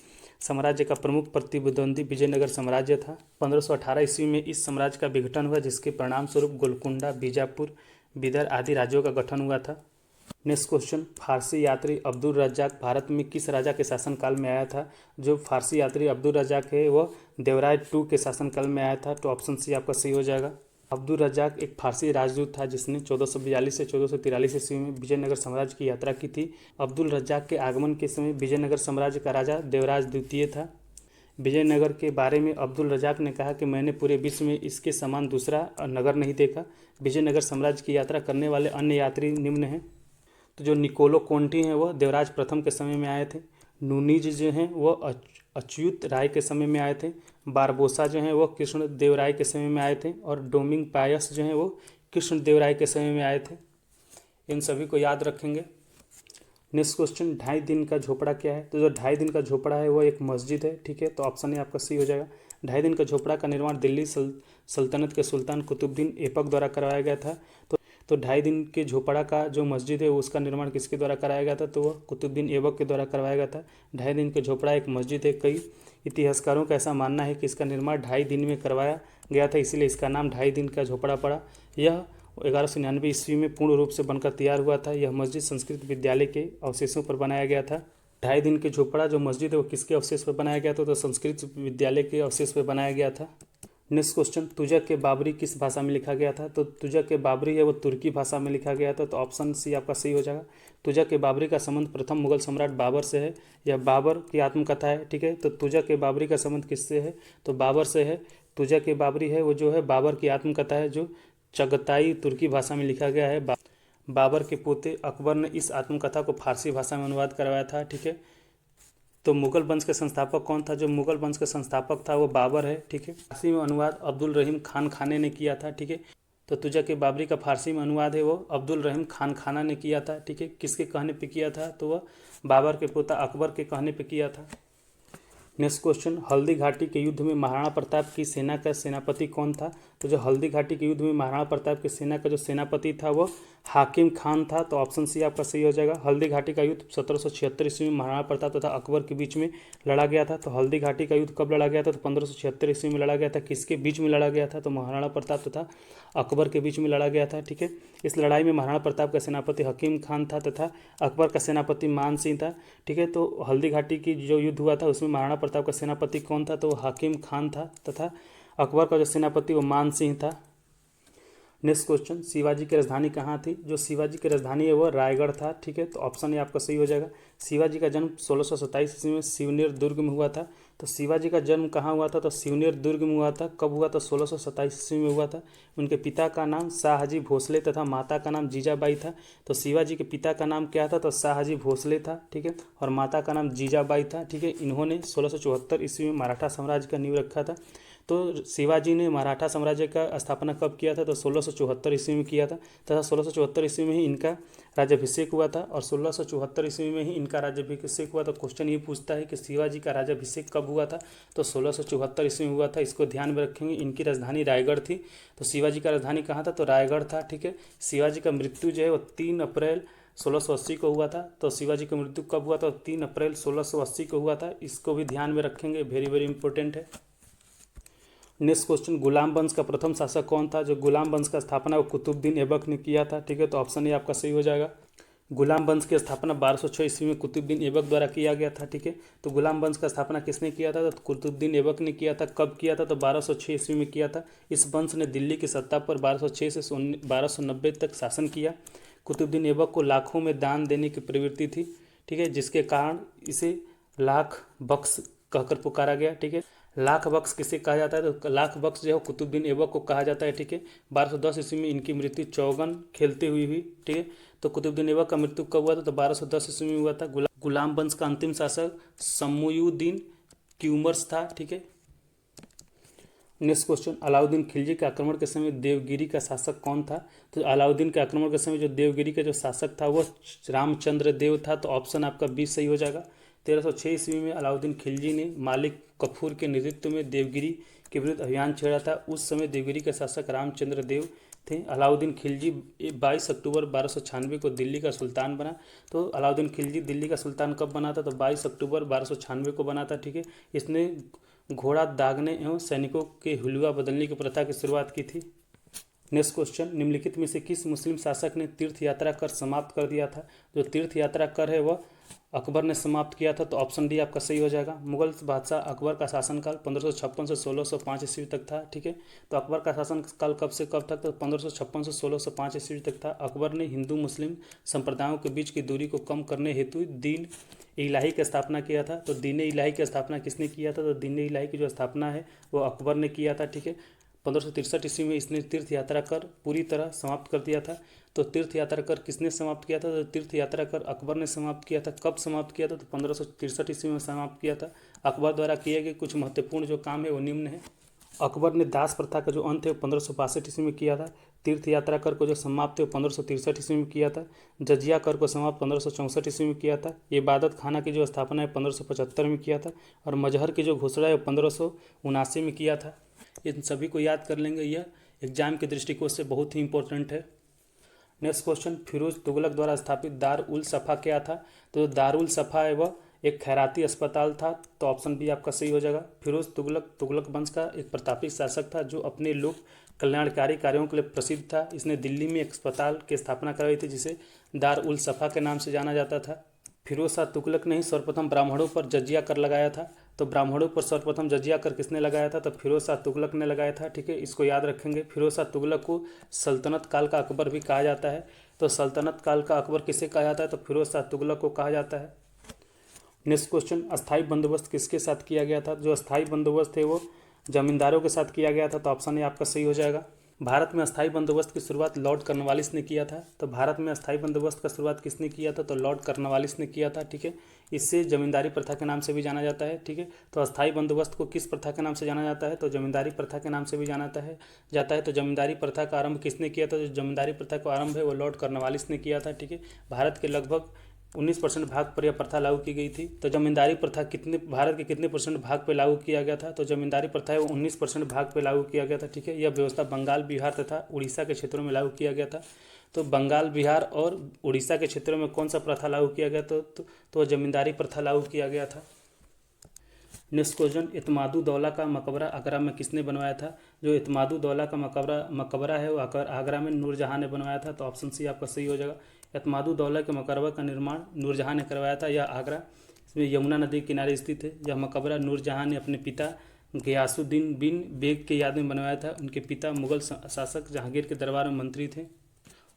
साम्राज्य का प्रमुख प्रतिद्वंदी विजयनगर साम्राज्य था। 1518 ईस्वी में इस साम्राज्य का विघटन हुआ, जिसके परिणाम स्वरूप गोलकुंडा, बीजापुर, बिदर आदि राज्यों का गठन हुआ था। नेक्स्ट क्वेश्चन, फारसी यात्री अब्दुल रज्जाक भारत में किस राजा के शासनकाल में आया था? जो फारसी यात्री अब्दुल रज्जाक है वह देवराय II के शासनकाल में आया था। तो ऑप्शन सी आपका सही हो जाएगा। अब्दुल रज्जाक एक फारसी राजदूत था जिसने 1442 से 1443 ईस्वी में विजयनगर साम्राज्य की यात्रा की थी। अब्दुल रज्जाक के आगमन के समय विजयनगर साम्राज्य का राजा देवराज द्वितीय था। विजयनगर के बारे में अब्दुल रज्जाक ने कहा कि मैंने पूरे विश्व में इसके समान दूसरा नगर नहीं देखा। विजयनगर साम्राज्य की यात्रा करने वाले अन्य यात्री निम्न हैं। तो जो निकोलो कोंटी हैं वह देवराज प्रथम के समय में आए थे। नूनीज जो हैं वह अच्युत राय के समय में आए थे। बारबोसा जो हैं वह कृष्ण देव राय के समय में आए थे। और डोमिंग पायस जो हैं वो कृष्ण देव राय के समय में आए थे। इन सभी को याद रखेंगे। नेक्स्ट क्वेश्चन, 2.5 दिन का झोपड़ा क्या है? तो जो 2.5 दिन का झोपड़ा है वो एक मस्जिद है, ठीक है। तो ऑप्शन ए आपका सही हो जाएगा। 2.5 दिन का झोपड़ा का निर्माण दिल्ली सल्तनत के सुल्तान कुतुबुद्दीन ऐबक द्वारा करवाया गया था। तो 2.5 दिन के झोपड़ा का जो मस्जिद है उसका निर्माण किसके द्वारा कराया गया था? तो वह कुतुबुद्दीन ऐबक के द्वारा करवाया गया था। 2.5 दिन के झोपड़ा एक मस्जिद है। कई इतिहासकारों का ऐसा मानना है कि इसका निर्माण 2.5 दिन में करवाया गया था, इसीलिए इसका नाम 2.5 दिन का झोपड़ा पड़ा। यह 1199 ईस्वी में पूर्ण रूप से बनकर तैयार हुआ था। यह मस्जिद संस्कृत विद्यालय के अवशेषों पर बनाया गया था। 2.5 दिन के झोपड़ा जो मस्जिद है वो किसके अवशेष पर बनाया गया था? तो संस्कृत विद्यालय के अवशेष पर बनाया गया था। नेक्स्ट क्वेश्चन, तुजक के बाबरी किस भाषा में लिखा गया था? तो तुजक के बाबरी है वो तुर्की भाषा में लिखा गया था। तो ऑप्शन सी आपका सही हो जाएगा। तुजक के बाबरी का संबंध प्रथम मुगल सम्राट बाबर से है। यह बाबर की आत्मकथा है, ठीक है। तो तुजक के बाबरी का संबंध किससे है? तो बाबर से है। तुजक के बाबरी है वो जो है बाबर की आत्मकथा है, जो चगताई तुर्की भाषा में लिखा गया है। बाबर के पोते अकबर ने इस आत्मकथा को फारसी भाषा में अनुवाद करवाया था, ठीक है। तो मुगल वंश के संस्थापक कौन था? जो मुगल वंश का संस्थापक था वो बाबर है, ठीक है। फारसी में अनुवाद अब्दुल रहीम खान खाने ने किया था, ठीक है। तो तुजक के बाबरी का फारसी में अनुवाद है वो अब्दुल रहीम खान खाना ने किया था, ठीक है। किसके कहने पे किया था? तो वह बाबर के पोता अकबर के कहने पे किया था। नेक्स्ट क्वेश्चन, हल्दी घाटी के युद्ध में महाराणा प्रताप की सेना का सेनापति कौन था? तो जो हल्दी घाटी के युद्ध में महाराणा प्रताप की सेना का जो सेनापति था वो हाकिम खान था। तो ऑप्शन सी आपका सही हो जाएगा। हल्दी घाटी का युद्ध 1776 ईस्वी में महाराणा प्रताप तथा अकबर के बीच में लड़ा गया था। तो हल्दी घाटी का युद्ध कब लड़ा गया था? तो 1576 ईस्वी में लड़ा गया था। किसके बीच में लड़ा गया था? तो महाराणा प्रताप तथा अकबर के बीच में लड़ा गया था, ठीक है। इस लड़ाई में महाराणा प्रताप का सेनापति हकीम खान था तथा अकबर का सेनापति मान सिंह था, ठीक है। तो हल्दी घाटी की जो युद्ध हुआ था उसमें महाराणा प्रताप का सेनापति कौन था? तो वो हाकिम खान था तथा अकबर का जो सेनापति वो मान सिंह था। नेक्स्ट क्वेश्चन, शिवाजी की राजधानी कहाँ थी? जो शिवाजी की राजधानी है वो रायगढ़ था, ठीक है। तो ऑप्शन ए आपका सही हो जाएगा। शिवाजी का जन्म 1627 ईस्वी में सिवनेर दुर्ग में हुआ था। तो शिवाजी का जन्म कहाँ हुआ था? तो सिवनेर दुर्ग में हुआ था। कब हुआ था? 1627 ईस्वी में हुआ था। उनके पिता का नाम शाहजी भोसले तथा माता का नाम जीजाबाई था। तो शिवाजी के पिता का नाम क्या था? तो शाहजी भोसले था, ठीक है। और माता का नाम जीजाबाई था, ठीक है। इन्होंने 1674 ईस्वी में मराठा साम्राज्य का नींव रखा था। तो शिवाजी ने मराठा साम्राज्य का स्थापना कब किया था? तो 1674 ईस्वी में किया था तथा 1674 ईस्वी में ही इनका राज्याभिषेक हुआ था। और 1674 ईस्वी में ही इनका राज्याभिषेक हुआ। तो क्वेश्चन ये पूछता है कि शिवाजी का राज्याभिषेक कब हुआ था? तो 1674 ईस्वी में हुआ था। इसको ध्यान में रखेंगे। इनकी राजधानी रायगढ़ थी। तो शिवाजी का राजधानी कहाँ था? तो रायगढ़ था, ठीक है। शिवाजी का मृत्यु जो है वो 3 अप्रैल 1680 को हुआ था। तो शिवाजी की मृत्यु कब हुआ था? 3 अप्रैल 1680 को हुआ था। इसको भी ध्यान में रखेंगे, वेरी वेरी इंपॉर्टेंट है। नेक्स्ट क्वेश्चन, गुलाम वंश का प्रथम शासक कौन था? जो गुलाम वंश का स्थापना वो कुतुबुद्दीन ऐबक ने किया था, ठीक है। तो ऑप्शन ए आपका सही हो जाएगा। गुलाम वंश की स्थापना 1206 ईस्वी में कुतुबुद्दीन ऐबक द्वारा किया गया था, ठीक है। तो गुलाम वंश का स्थापना किसने किया था? तो कुतुबुद्दीन ऐबक ने किया था। कब किया था? तो 1206 ईस्वी में किया था। इस वंश ने दिल्ली की सत्ता पर 1206 से 1290 तक शासन किया। कुतुबुद्दीन ऐबक को लाखों में दान देने की प्रवृत्ति थी, ठीक है, जिसके कारण इसे लाख बख्श कहकर पुकारा गया, ठीक है। लाख बख्श किसे कहा जाता है? तो लाख बख्श जो है कुतुबुद्दीन ऐबक को कहा जाता है, ठीक है। 1210 ईस्वी में इनकी मृत्यु चौगन खेलते हुई हुई, ठीक है। तो कुतुबुद्दीन ऐबक का मृत्यु कब हुआ था? तो 1210 ईस्वी में हुआ था। गुलाम वंश का अंतिम शासक शमूयुद्दीन क्यूमर्स था, ठीक है। नेक्स्ट क्वेश्चन, अलाउद्दीन खिलजी के आक्रमण के समय देवगिरी का शासक कौन था? तो अलाउद्दीन के आक्रमण के समय जो देवगिरी का जो शासक था वो रामचंद्र देव था। तो ऑप्शन आपका 20 सही हो जाएगा। 1306 ईस्वी में अलाउद्दीन खिलजी ने मालिक कफूर के नेतृत्व में देवगिरी के विरुद्ध अभियान छेड़ा था। उस समय देवगिरी के शासक रामचंद्र देव थे। अलाउद्दीन खिलजी 22 अक्टूबर 1296 को दिल्ली का सुल्तान बना। तो अलाउद्दीन खिलजी दिल्ली का सुल्तान कब बना था? तो 22 अक्टूबर 1296 को बना था, ठीक है। इसने घोड़ा दागने एवं सैनिकों के हुलिया बदलने की प्रथा की शुरुआत की थी। नेक्स्ट क्वेश्चन, निम्नलिखित में से किस मुस्लिम शासक ने तीर्थ यात्रा कर समाप्त कर दिया था? जो तीर्थ यात्रा कर है वह अकबर ने समाप्त किया था। तो ऑप्शन डी आपका सही हो जाएगा। मुगल बादशाह अकबर का शासनकाल 1556 से 1605 ईस्वी तक था, ठीक है। तो अकबर का शासनकाल कब से कब तक? तो 1556 से 1605 ईस्वी तक था। अकबर ने हिंदू मुस्लिम संप्रदायों के बीच की दूरी को कम करने हेतु दीन इलाही की स्थापना किया था। तो दीन इलाही की स्थापना किसने किया था? तो दीन इलाही की जो स्थापना है वो अकबर ने किया था, ठीक है। 1563 ईस्वी में इसने तीर्थ यात्रा कर पूरी तरह समाप्त कर दिया था। तो तीर्थ यात्रा कर किसने समाप्त किया था? तो तीर्थ यात्रा कर अकबर ने समाप्त किया था। कब समाप्त किया था? तो 1563 ईस्वी में समाप्त किया था। अकबर द्वारा किए गए कुछ महत्वपूर्ण जो काम है वो निम्न है। अकबर ने दास प्रथा का जो अंत है वो 1562 ईस्वी में किया था। तीर्थ यात्रा कर को जो समाप्त है वो 1563 ईस्वी में किया था। जजिया कर को समाप्त 1564 ईस्वी में किया था। इबादत खाना की जो स्थापना है 1575 में किया था। और मजहर की जो घोषणा है वो 1579 में किया था। इन सभी को याद कर लेंगे, यह एग्जाम के दृष्टिकोण से बहुत ही इंपॉर्टेंट है। नेक्स्ट क्वेश्चन, फिरोज तुगलक द्वारा स्थापित दार उल सफ़ा क्या था? तो दारुल सफ़ा है वह एक खैराती अस्पताल था। तो ऑप्शन बी आपका सही हो जाएगा। फिरोज तुगलक वंश का एक प्रतापी शासक था जो अपने लोक कल्याणकारी कार्यों के लिए प्रसिद्ध था। इसने दिल्ली में एक अस्पताल की स्थापना कराई थी जिसे दार उल सफ़ा के नाम से जाना जाता था। फिरोज शाह तुगलक ने ही सर्वप्रथम ब्राह्मणों पर जजिया कर लगाया था। तो ब्राह्मणों पर सर्वप्रथम जजिया कर किसने लगाया था? तो फिरोज शाह तुगलक ने लगाया था, ठीक है। इसको याद रखेंगे। फिरोज शाह तुगलक को सल्तनत काल का अकबर भी कहा जाता है। तो सल्तनत काल का अकबर किसे कहा जाता है? तो फिरोज शाह तुगलक को कहा जाता है। नेक्स्ट क्वेश्चन, अस्थाई बंदोबस्त किसके साथ किया गया था? जो अस्थाई बंदोबस्त है वो जमींदारों के साथ किया गया था। तो ऑप्शन ए आपका सही हो जाएगा। भारत में अस्थाई बंदोबस्त की शुरुआत लॉर्ड कॉर्नवालिस ने किया था। तो भारत में अस्थाई बंदोबस्त का शुरुआत किसने किया था? तो लॉर्ड कॉर्नवालिस ने किया था, ठीक है। इससे जमींदारी प्रथा के नाम से भी जाना जाता है, ठीक है। तो अस्थाई बंदोबस्त को किस प्रथा के नाम से जाना जाता है? तो जमींदारी प्रथा के नाम से भी जाता है। तो जमींदारी प्रथा का आरंभ किसने किया था? जो जमींदारी प्रथा का आरंभ है वो लॉर्ड कॉर्नवालिस ने किया था, ठीक है। भारत के लगभग 19% भाग पर यह प्रथा लागू की गई थी। तो जमींदारी प्रथा भारत के कितने परसेंट भाग पर लागू किया गया था? तो जमींदारी प्रथा है वो 19% भाग पर लागू किया गया था, ठीक है। यह व्यवस्था बंगाल, बिहार तथा उड़ीसा के क्षेत्रों में लागू किया गया था। तो बंगाल, बिहार और उड़ीसा के क्षेत्रों में कौन सा प्रथा लागू किया गया? तो जमींदारी प्रथा लागू किया गया था। नेक्स्ट क्वेश्चन, इत्मादुद्दौला का मकबरा आगरा में किसने बनवाया था? जो इत्मादुद्दौला का मकबरा है वो आगरा में नूरजहाँ ने बनवाया था। तो ऑप्शन सी आपका सही हो जाएगा। इत्मादुद्दौला के मकबरा का निर्माण नूरजहाँ ने करवाया था। यह आगरा, इसमें यमुना नदी के किनारे स्थित है। यह मकबरा नूरजहाँ ने अपने पिता गयासुद्दीन बिन बेग के याद में बनवाया था। उनके पिता मुगल शासक जहांगीर के दरबार में मंत्री थे।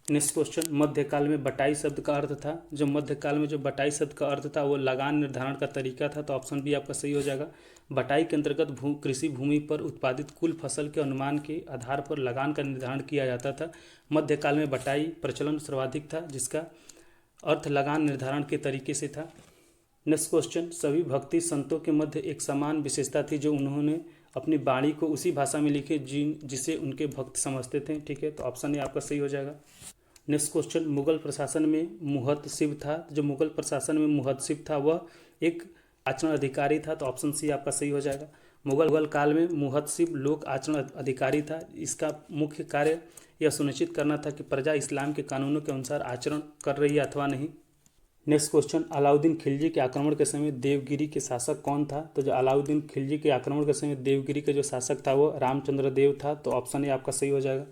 नेक्स्ट क्वेश्चन, मध्यकाल में बटाई शब्द का अर्थ था? जो मध्यकाल में जो बटाई शब्द का अर्थ था वो लगान निर्धारण का तरीका था। तो ऑप्शन बी आपका सही हो जाएगा। बटाई के अंतर्गत कृषि भूमि पर उत्पादित कुल फसल के अनुमान के आधार पर लगान का निर्धारण किया जाता था। मध्यकाल में बटाई प्रचलन सर्वाधिक था जिसका अर्थ लगान निर्धारण के तरीके से था। नेक्स्ट क्वेश्चन, सभी भक्ति संतों के मध्य एक समान विशेषता थी जो उन्होंने अपनी वाणी को उसी भाषा में लिखे जिसे उनके भक्त समझते थे, ठीक है। तो ऑप्शन ए आपका सही हो जाएगा। नेक्स्ट क्वेश्चन, मुगल प्रशासन में मुहतसिब था? जो मुगल प्रशासन में मुहतसिब था वह एक आचरण अधिकारी था। तो ऑप्शन सी आपका सही हो जाएगा। मुगल काल में मुहतसिब लोक आचरण अधिकारी था। इसका मुख्य कार्य यह सुनिश्चित करना था कि प्रजा इस्लाम के कानूनों के अनुसार आचरण कर रही है अथवा नहीं। नेक्स्ट क्वेश्चन, अलाउद्दीन खिलजी के आक्रमण के समय देवगिरी के शासक कौन था? तो जो अलाउद्दीन खिलजी के आक्रमण के समय देवगिरी के जो शासक था वो रामचंद्र देव था। तो ऑप्शन ए आपका सही हो जाएगा।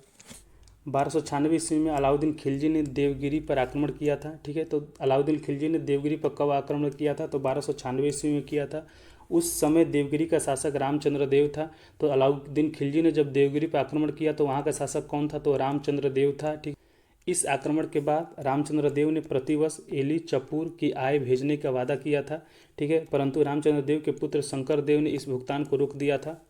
1296 ईस्वी में अलाउद्दीन खिलजी ने देवगिरी पर आक्रमण किया था। ठीक है, तो अलाउद्दीन खिलजी ने देवगिरी पर कब आक्रमण किया था? तो 1296 ईस्वी में किया था। उस समय देवगिरी का शासक रामचंद्र देव था। तो अलाउद्दीन खिलजी ने जब देवगिरी पर आक्रमण किया तो वहाँ का शासक कौन था? तो रामचंद्र देव था। ठीक, इस आक्रमण के बाद रामचंद्र देव ने प्रतिवर्ष एली चपूर की आय भेजने का वादा किया था। ठीक है, परंतु रामचंद्र देव के पुत्र शंकर देव ने इस भुगतान को रोक दिया था।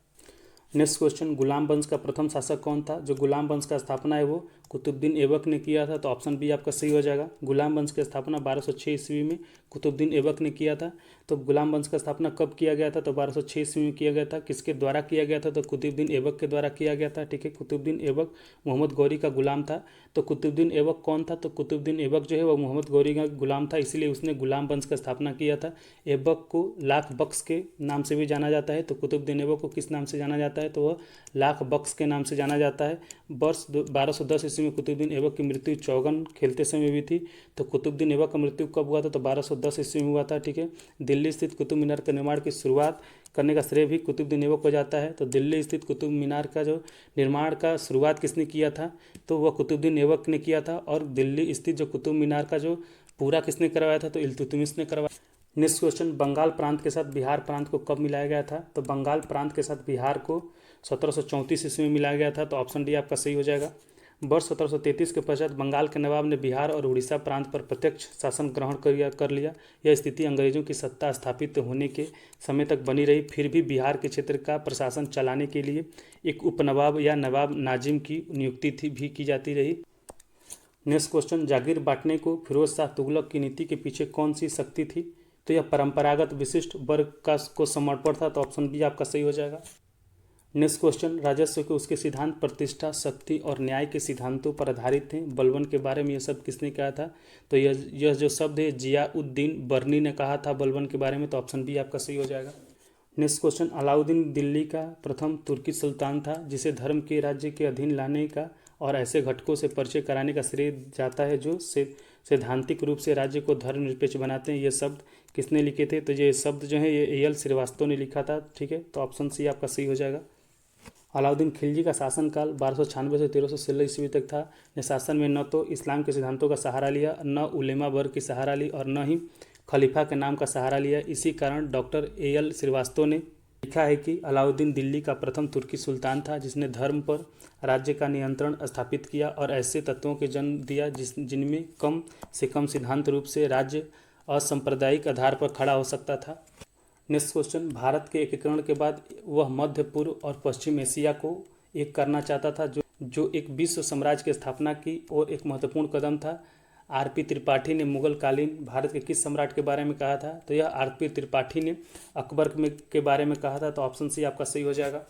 नेक्स्ट क्वेश्चन, गुलाम वंश का प्रथम शासक कौन था? जो गुलाम वंश का स्थापना है वो कुतुबुद्दीन ऐबक ने किया था। तो ऑप्शन बी आपका सही हो जाएगा। गुलाम वंश की स्थापना 1206 ईस्वी में कुतुबुद्दीन ऐबक ने किया था। तो गुलाम वंश का स्थापना कब किया गया था? तो 1206 ईस्वी में किया गया था। किसके द्वारा किया गया था? तो कुतुबुद्दीन ऐबक के द्वारा किया गया था। ठीक है, कुतुबुद्दीन ऐबक मोहम्मद गौरी का गुलाम था। तो कुतुबुद्दीन ऐबक कौन था? तो कुतुबुद्दीन ऐबक जो है वो मोहम्मद गौरी का गुलाम था, इसीलिए उसने गुलाम वंश का स्थापना किया था। ऐबक को लाख बख्श के नाम से भी जाना जाता है। तो कुतुबुद्दीन ऐबक को किस नाम से जाना जाता है? तो वह लाख बख्श के नाम से जाना जाता है। वर्ष 1210 ईस्वी में कुतुबुद्दीन ऐबक की मृत्यु चौगन खेलते समय हुई थी। तो कुतुबुद्दीन ऐबक का मृत्यु कब हुआ था? तो 1210 ईस्वी में हुआ था। ठीक है, दिल्ली स्थित कुतुब मीनार के निर्माण की शुरुआत करने का श्रेय भी कुतुबुद्दीन ऐबक को जाता है। तो दिल्ली स्थित कुतुब मीनार का जो निर्माण का शुरुआत किसने किया था? तो वह कुतुबुद्दीन ऐबक ने किया था। और दिल्ली स्थित जो कुतुब मीनार का जो पूरा किसने करवाया था? तो इल्तुतमिश ने करवाया। नेक्स्ट क्वेश्चन, बंगाल प्रांत के साथ बिहार प्रांत को कब मिलाया गया था? तो बंगाल प्रांत के साथ बिहार को 1734 ईस्वी में मिलाया गया था। तो ऑप्शन डी आपका सही हो जाएगा। वर्ष 1733 के पश्चात बंगाल के नवाब ने बिहार और उड़ीसा प्रांत पर प्रत्यक्ष शासन ग्रहण कर लिया। यह स्थिति अंग्रेजों की सत्ता स्थापित होने के समय तक बनी रही। फिर भी बिहार के क्षेत्र का प्रशासन चलाने के लिए एक उपनवाब या नवाब नाजिम की नियुक्ति भी की जाती रही। नेक्स्ट क्वेश्चन, जागीर बांटने को फिरोज शाह तुगलक की नीति के पीछे कौन सी शक्ति थी? तो यह परंपरागत विशिष्ट वर्ग को समर्पण था। तो ऑप्शन बी आपका सही हो जाएगा। नेक्स्ट क्वेश्चन, राजस्व के उसके सिद्धांत प्रतिष्ठा, शक्ति और न्याय के सिद्धांतों पर आधारित थे। बलबन के बारे में यह शब्द किसने कहा था? तो यह जो शब्द है जियाउद्दीन बर्नी ने कहा था बलबन के बारे में। तो ऑप्शन बी आपका सही हो जाएगा। नेक्स्ट क्वेश्चन, अलाउद्दीन दिल्ली का प्रथम तुर्की सुल्तान था जिसे धर्म के राज्य के अधीन लाने का और ऐसे घटकों से परिचय कराने का श्रेय जाता है जो सैद्धांतिक रूप से राज्य को धर्मनिरपेक्ष बनाते हैं। ये शब्द किसने लिखे थे? तो ये शब्द जो है ये एल श्रीवास्तव ने लिखा था। ठीक है, तो ऑप्शन सी आपका सही हो जाएगा। अलाउद्दीन खिलजी का शासनकाल 1296 से 1316 ईस्वी तक था। ने शासन में न तो इस्लाम के सिद्धांतों का सहारा लिया, न उलेमा वर्ग की सहारा ली और न ही खलीफा के नाम का सहारा लिया। इसी कारण डॉक्टर एल श्रीवास्तव ने लिखा है कि अलाउद्दीन दिल्ली का प्रथम तुर्की सुल्तान था जिसने धर्म पर राज्य का नियंत्रण स्थापित किया और ऐसे तत्वों के जन्म दिया जिनमें कम से कम सिद्धांत रूप से राज्य असांप्रदायिक आधार पर खड़ा हो सकता था। नेक्स्ट क्वेश्चन, भारत के एकीकरण के बाद वह मध्य पूर्व और पश्चिम एशिया को एक करना चाहता था जो एक विश्व साम्राज्य की स्थापना की और एक महत्वपूर्ण कदम था। आरपी त्रिपाठी ने मुगल कालीन भारत के किस सम्राट के बारे में कहा था? तो यह आरपी त्रिपाठी ने अकबर के बारे में कहा था। तो ऑप्शन सी आपका सही हो जाएगा।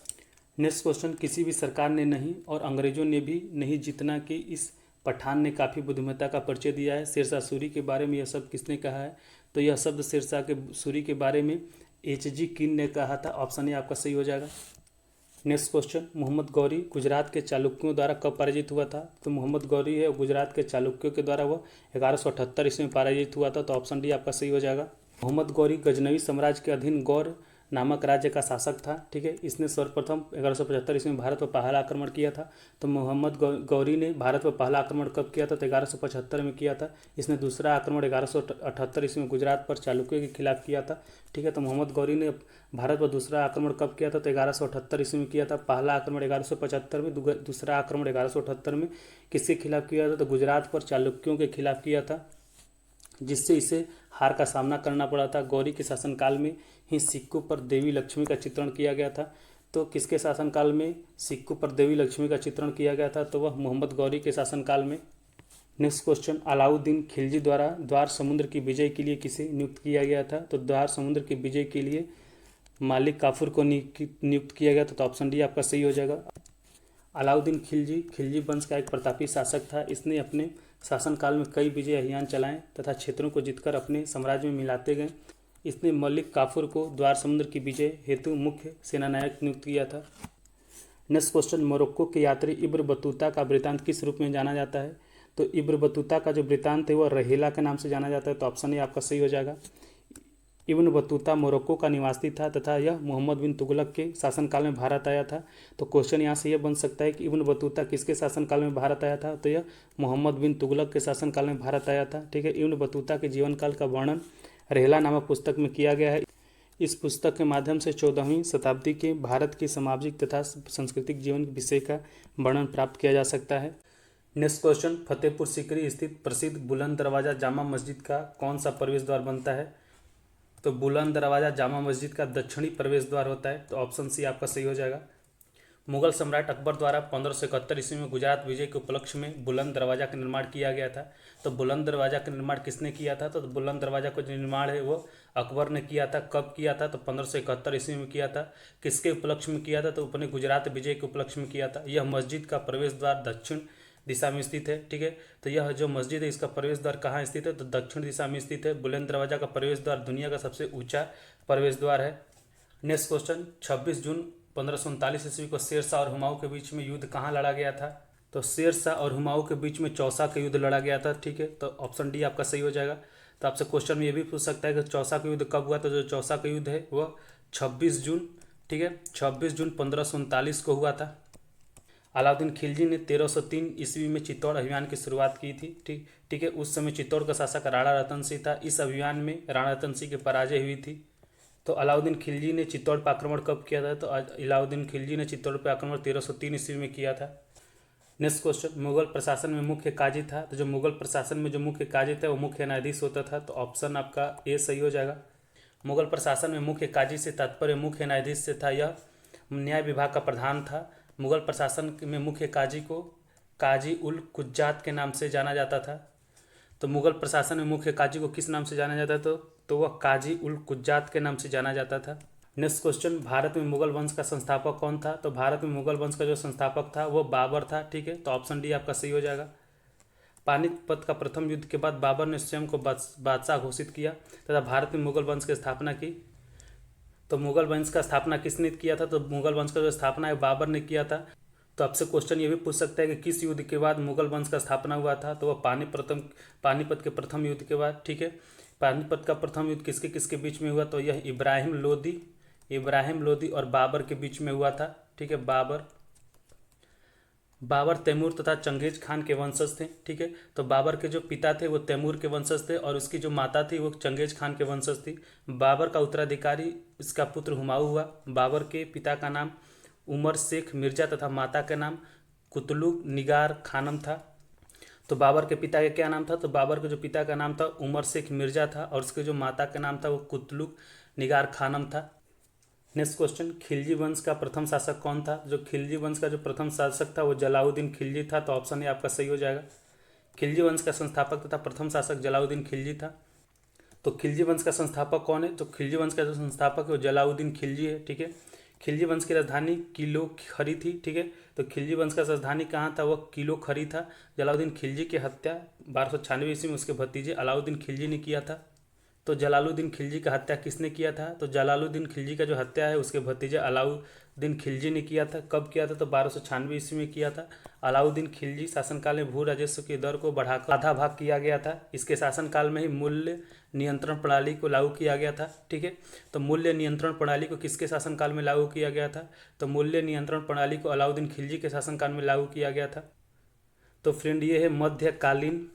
नेक्स्ट क्वेश्चन, किसी भी सरकार ने नहीं और अंग्रेजों ने भी नहीं जितना कि इस पठान ने काफ़ी बुद्धिमत्ता का परिचय दिया है। शेरशाह सूरी के बारे में यह शब्द किसने कहा है? तो यह शब्द शेरशाह के सूरी के बारे में एच.जी. किन ने कहा था। ऑप्शन ए आपका सही हो जाएगा। नेक्स्ट क्वेश्चन, मोहम्मद गौरी गुजरात के चालुक्यों द्वारा कब पराजित हुआ था? तो मोहम्मद गौरी है गुजरात के चालुक्यों के द्वारा वह 1178 ईस्वी में पराजित हुआ था। तो ऑप्शन डी आपका सही हो जाएगा। मोहम्मद गौरी गजनवी साम्राज्य के अधीन गौर नामक राज्य का शासक था। ठीक है, इसने सर्वप्रथम 1175 ईस्वी में भारत पर पहला आक्रमण किया था। तो मोहम्मद गौरी ने भारत पर पहला आक्रमण कब किया था? तो 1175 में किया था। इसने दूसरा आक्रमण 1178 ईस्वी में गुजरात पर चालुक्यों के खिलाफ किया था। ठीक है, तो मोहम्मद गौरी ने भारत पर दूसरा आक्रमण कब किया था? तो 1178 ईस्वी में किया था। पहला आक्रमण 1175 में, दूसरा आक्रमण 1178 में किसके खिलाफ किया था? तो गुजरात पर चालुक्यों के खिलाफ किया था, जिससे इसे हार का सामना करना पड़ा था। गौरी के शासनकाल में ही सिक्कों पर देवी लक्ष्मी का चित्रण किया गया था। तो किसके शासनकाल में सिक्कों पर देवी लक्ष्मी का चित्रण किया गया था? तो वह मोहम्मद गौरी के शासनकाल में। नेक्स्ट क्वेश्चन, अलाउद्दीन खिलजी द्वारा द्वार समुद्र की विजय के लिए किसे नियुक्त किया गया था? तो द्वार समुद्र की विजय के लिए मालिक काफूर को नियुक्त किया गया था। तो ऑप्शन डी आपका सही हो जाएगा। अलाउद्दीन खिलजी वंश का एक प्रतापी शासक था। इसने अपने शासनकाल में कई विजय अभियान चलाए तथा क्षेत्रों को जीतकर अपने साम्राज्य में मिलाते गए। इसने मलिक काफूर को द्वार समुद्र की विजय हेतु मुख्य सेनानायक नियुक्त किया था। नेक्स्ट क्वेश्चन, मोरक्को के यात्री इब्न बतूता का वृत्तांत किस रूप में जाना जाता है? तो इब्न बतूता का जो वृत्तांत है वह रहेला के नाम से जाना जाता है। तो ऑप्शन ए आपका सही हो जाएगा। इब्न बतूता मोरक्को का निवासी था तथा यह मोहम्मद बिन तुगलक के शासनकाल में भारत आया था। तो क्वेश्चन यहाँ से यह बन सकता है कि इब्न बतूता किसके शासनकाल में भारत आया था? तो यह मोहम्मद बिन तुगलक के शासनकाल में भारत आया था। ठीक है, इब्न बतूता के जीवन काल का वर्णन रहेला नामक पुस्तक में किया गया है। इस पुस्तक के माध्यम से 14वीं शताब्दी के भारत के सामाजिक तथा सांस्कृतिक जीवन के विषय का वर्णन प्राप्त किया जा सकता है। नेक्स्ट क्वेश्चन, फतेहपुर सीकरी स्थित प्रसिद्ध बुलंद दरवाजा जामा मस्जिद का कौन सा प्रवेश द्वार बनता है? तो बुलंद दरवाजा जामा मस्जिद का दक्षिणी प्रवेश द्वार होता है। तो ऑप्शन सी आपका सही हो जाएगा। मुगल सम्राट अकबर द्वारा 1571 ईस्वी में गुजरात विजय के उपलक्ष्य में बुलंद दरवाजा का निर्माण किया गया था। तो बुलंद दरवाजा का निर्माण किसने किया था? तो बुलंद दरवाजा का जो निर्माण है वो अकबर ने किया था। कब किया था? तो 1571 ईस्वी में किया था। किसके उपलक्ष्य में किया था? तो अपने गुजरात विजय के उपलक्ष्य में किया था। यह मस्जिद का प्रवेश द्वार दक्षिण दिशा में स्थित है। ठीक है, तो यह जो मस्जिद है इसका प्रवेश द्वार कहाँ स्थित है? तो दक्षिण दिशा में स्थित है। बुलंद दरवाजा का प्रवेश द्वार दुनिया का सबसे ऊंचा प्रवेश द्वार है। नेक्स्ट क्वेश्चन, 26 जून 1539 ईस्वी को शेरशाह और हुमायूं के बीच में युद्ध कहाँ लड़ा गया था? तो शेरशाह और हुमायूं के बीच में चौसा का युद्ध लड़ा गया था। ठीक है, तो ऑप्शन डी आपका सही हो जाएगा। तो आपसे क्वेश्चन में ये भी पूछ सकता है कि चौसा का युद्ध कब हुआ? तो जो चौसा का युद्ध है वह 26 जून, ठीक है, 26 जून 1539 को हुआ था। अलाउद्दीन खिलजी ने 1303 ईस्वी में चित्तौड़ अभियान की शुरुआत की थी। ठीक है, उस समय चित्तौड़ का शासक राणा रतन सिंह था। इस अभियान में राणा रतन सिंह की पराजय हुई थी। तो अलाउद्दीन खिलजी ने चित्तौड़ पर आक्रमण कब किया था? तो अलाउद्दीन खिलजी ने चित्तौड़ पर आक्रमण 1303 ईस्वी में किया था। नेक्स्ट क्वेश्चन, मुगल प्रशासन में मुख्य काजी था। तो जो मुगल प्रशासन में जो मुख्य काजी था वो मुख्य न्यायाधीश होता था। तो ऑप्शन आपका ए सही हो जाएगा। मुगल प्रशासन में मुख्य काजी से तात्पर्य मुख्य न्यायाधीश से था। यह न्याय विभाग का प्रधान था। मुगल प्रशासन में मुख्य काजी को काजी उल कुज्जात के नाम से जाना जाता था। तो मुगल प्रशासन में मुख्य काजी को किस नाम से जाना जाता था? तो वह काजी उल कुज्जात के नाम से जाना जाता था। नेक्स्ट क्वेश्चन, भारत में मुगल वंश का संस्थापक कौन था? तो भारत में मुगल वंश का जो संस्थापक था वो बाबर था। ठीक है, तो ऑप्शन डी आपका सही हो जाएगा। पानीपत का प्रथम युद्ध के बाद बाबर ने स्वयं को बादशाह घोषित किया तथा भारत में मुगल वंश की स्थापना की। तो मुगल वंश का स्थापना किसने किया था? तो मुगल वंश का जो स्थापना है बाबर ने किया था। तो आपसे क्वेश्चन ये भी पूछ सकता है कि किस युद्ध के बाद मुगल वंश का स्थापना हुआ था? तो वह पानीपत के प्रथम युद्ध के बाद। ठीक है, पानीपत का प्रथम युद्ध किसके किसके बीच में हुआ? तो यह इब्राहिम लोदी और बाबर के बीच में हुआ था। ठीक है, बाबर तैमूर तथा चंगेज खान के वंशज थे। ठीक है, तो बाबर के जो पिता थे वो तैमूर के वंशज थे और उसकी जो माता थी वो चंगेज खान के वंशज थी। बाबर का उत्तराधिकारी इसका पुत्र हुमायूं हुआ। बाबर के पिता का नाम उमर शेख मिर्जा तथा माता का नाम कुतलुक निगार खानम था। तो बाबर के पिता का क्या नाम था? तो बाबर के जो पिता का नाम था उमर शेख मिर्जा था और उसके जो माता का नाम था वो कुतलुक निगार खानम था। नेक्स्ट क्वेश्चन, खिलजी वंश का प्रथम शासक कौन था? जो खिलजी वंश का जो प्रथम शासक था वो जलालुद्दीन खिलजी था। तो ऑप्शन ए आपका सही हो जाएगा। खिलजी वंश का संस्थापक तथा प्रथम शासक जलालुद्दीन खिलजी था। तो खिलजी वंश का संस्थापक कौन है? तो खिलजी वंश का जो संस्थापक है वो जलालुद्दीन खिलजी है। ठीक है, खिलजी वंश की राजधानी किलो खरी थी। ठीक है, तो खिलजी वंश का राजधानी कहाँ था? वह किलो खरी था। जलालुद्दीन खिलजी की हत्या 1296 ईस्वी में उसके भतीजे अलाउद्दीन खिलजी ने किया था। तो जलालुद्दीन खिलजी का हत्या किसने किया था? तो जलालुद्दीन खिलजी का जो हत्या है उसके भतीजे अलाउद्दीन खिलजी ने किया था। कब किया था? तो 1296 ईस्वी में किया था। अलाउद्दीन खिलजी शासनकाल में भू राजस्व के दर को बढ़ाकर आधा भाग किया गया था। इसके शासनकाल में ही मूल्य नियंत्रण प्रणाली को लागू किया गया था। ठीक है, तो मूल्य नियंत्रण प्रणाली को किसके शासनकाल में लागू किया गया था? तो मूल्य नियंत्रण प्रणाली को अलाउद्दीन खिलजी के शासनकाल में लागू किया गया था। तो फ्रेंड ये है मध्यकालीन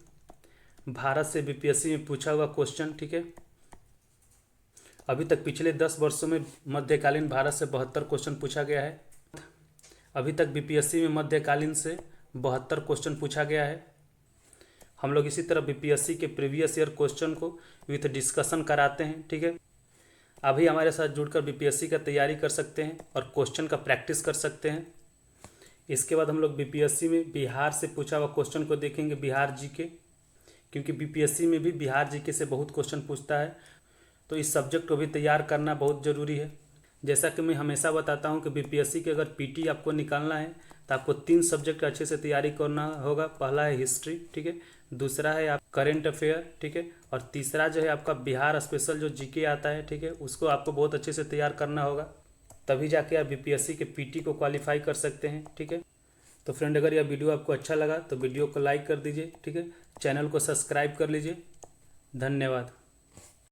भारत से बीपीएससी में पूछा हुआ क्वेश्चन। ठीक है, अभी तक पिछले 10 वर्षों में मध्यकालीन भारत से 72 क्वेश्चन पूछा गया है। अभी तक बीपीएससी में मध्यकालीन से 72 क्वेश्चन पूछा गया है। हम लोग इसी तरह बीपीएससी के प्रीवियस ईयर क्वेश्चन को विथ डिस्कशन कराते हैं। ठीक है, अभी हमारे साथ जुड़कर बीपीएससी का तैयारी कर सकते हैं और क्वेश्चन का प्रैक्टिस कर सकते हैं। इसके बाद हम लोग बीपीएससी में बिहार से पूछा हुआ क्वेश्चन को देखेंगे, बिहार जीके, क्योंकि बीपीएससी में भी बिहार जीके से बहुत क्वेश्चन पूछता है। तो इस सब्जेक्ट को भी तैयार करना बहुत ज़रूरी है। जैसा कि मैं हमेशा बताता हूं कि बीपीएससी के अगर पीटी आपको निकालना है तो आपको 3 सब्जेक्ट अच्छे से तैयारी करना होगा। पहला है हिस्ट्री, ठीक है, दूसरा है आप करेंट अफेयर, ठीक है, और तीसरा जो है आपका बिहार स्पेशल जो जीके आता है, ठीक है, उसको आपको बहुत अच्छे से तैयार करना होगा, तभी जाके आप बीपीएससी के पीटी को क्वालिफाई कर सकते हैं। ठीक है, तो फ्रेंड अगर यह वीडियो आपको अच्छा लगा तो वीडियो को लाइक कर दीजिए, ठीक है, चैनल को सब्सक्राइब कर लीजिए। धन्यवाद।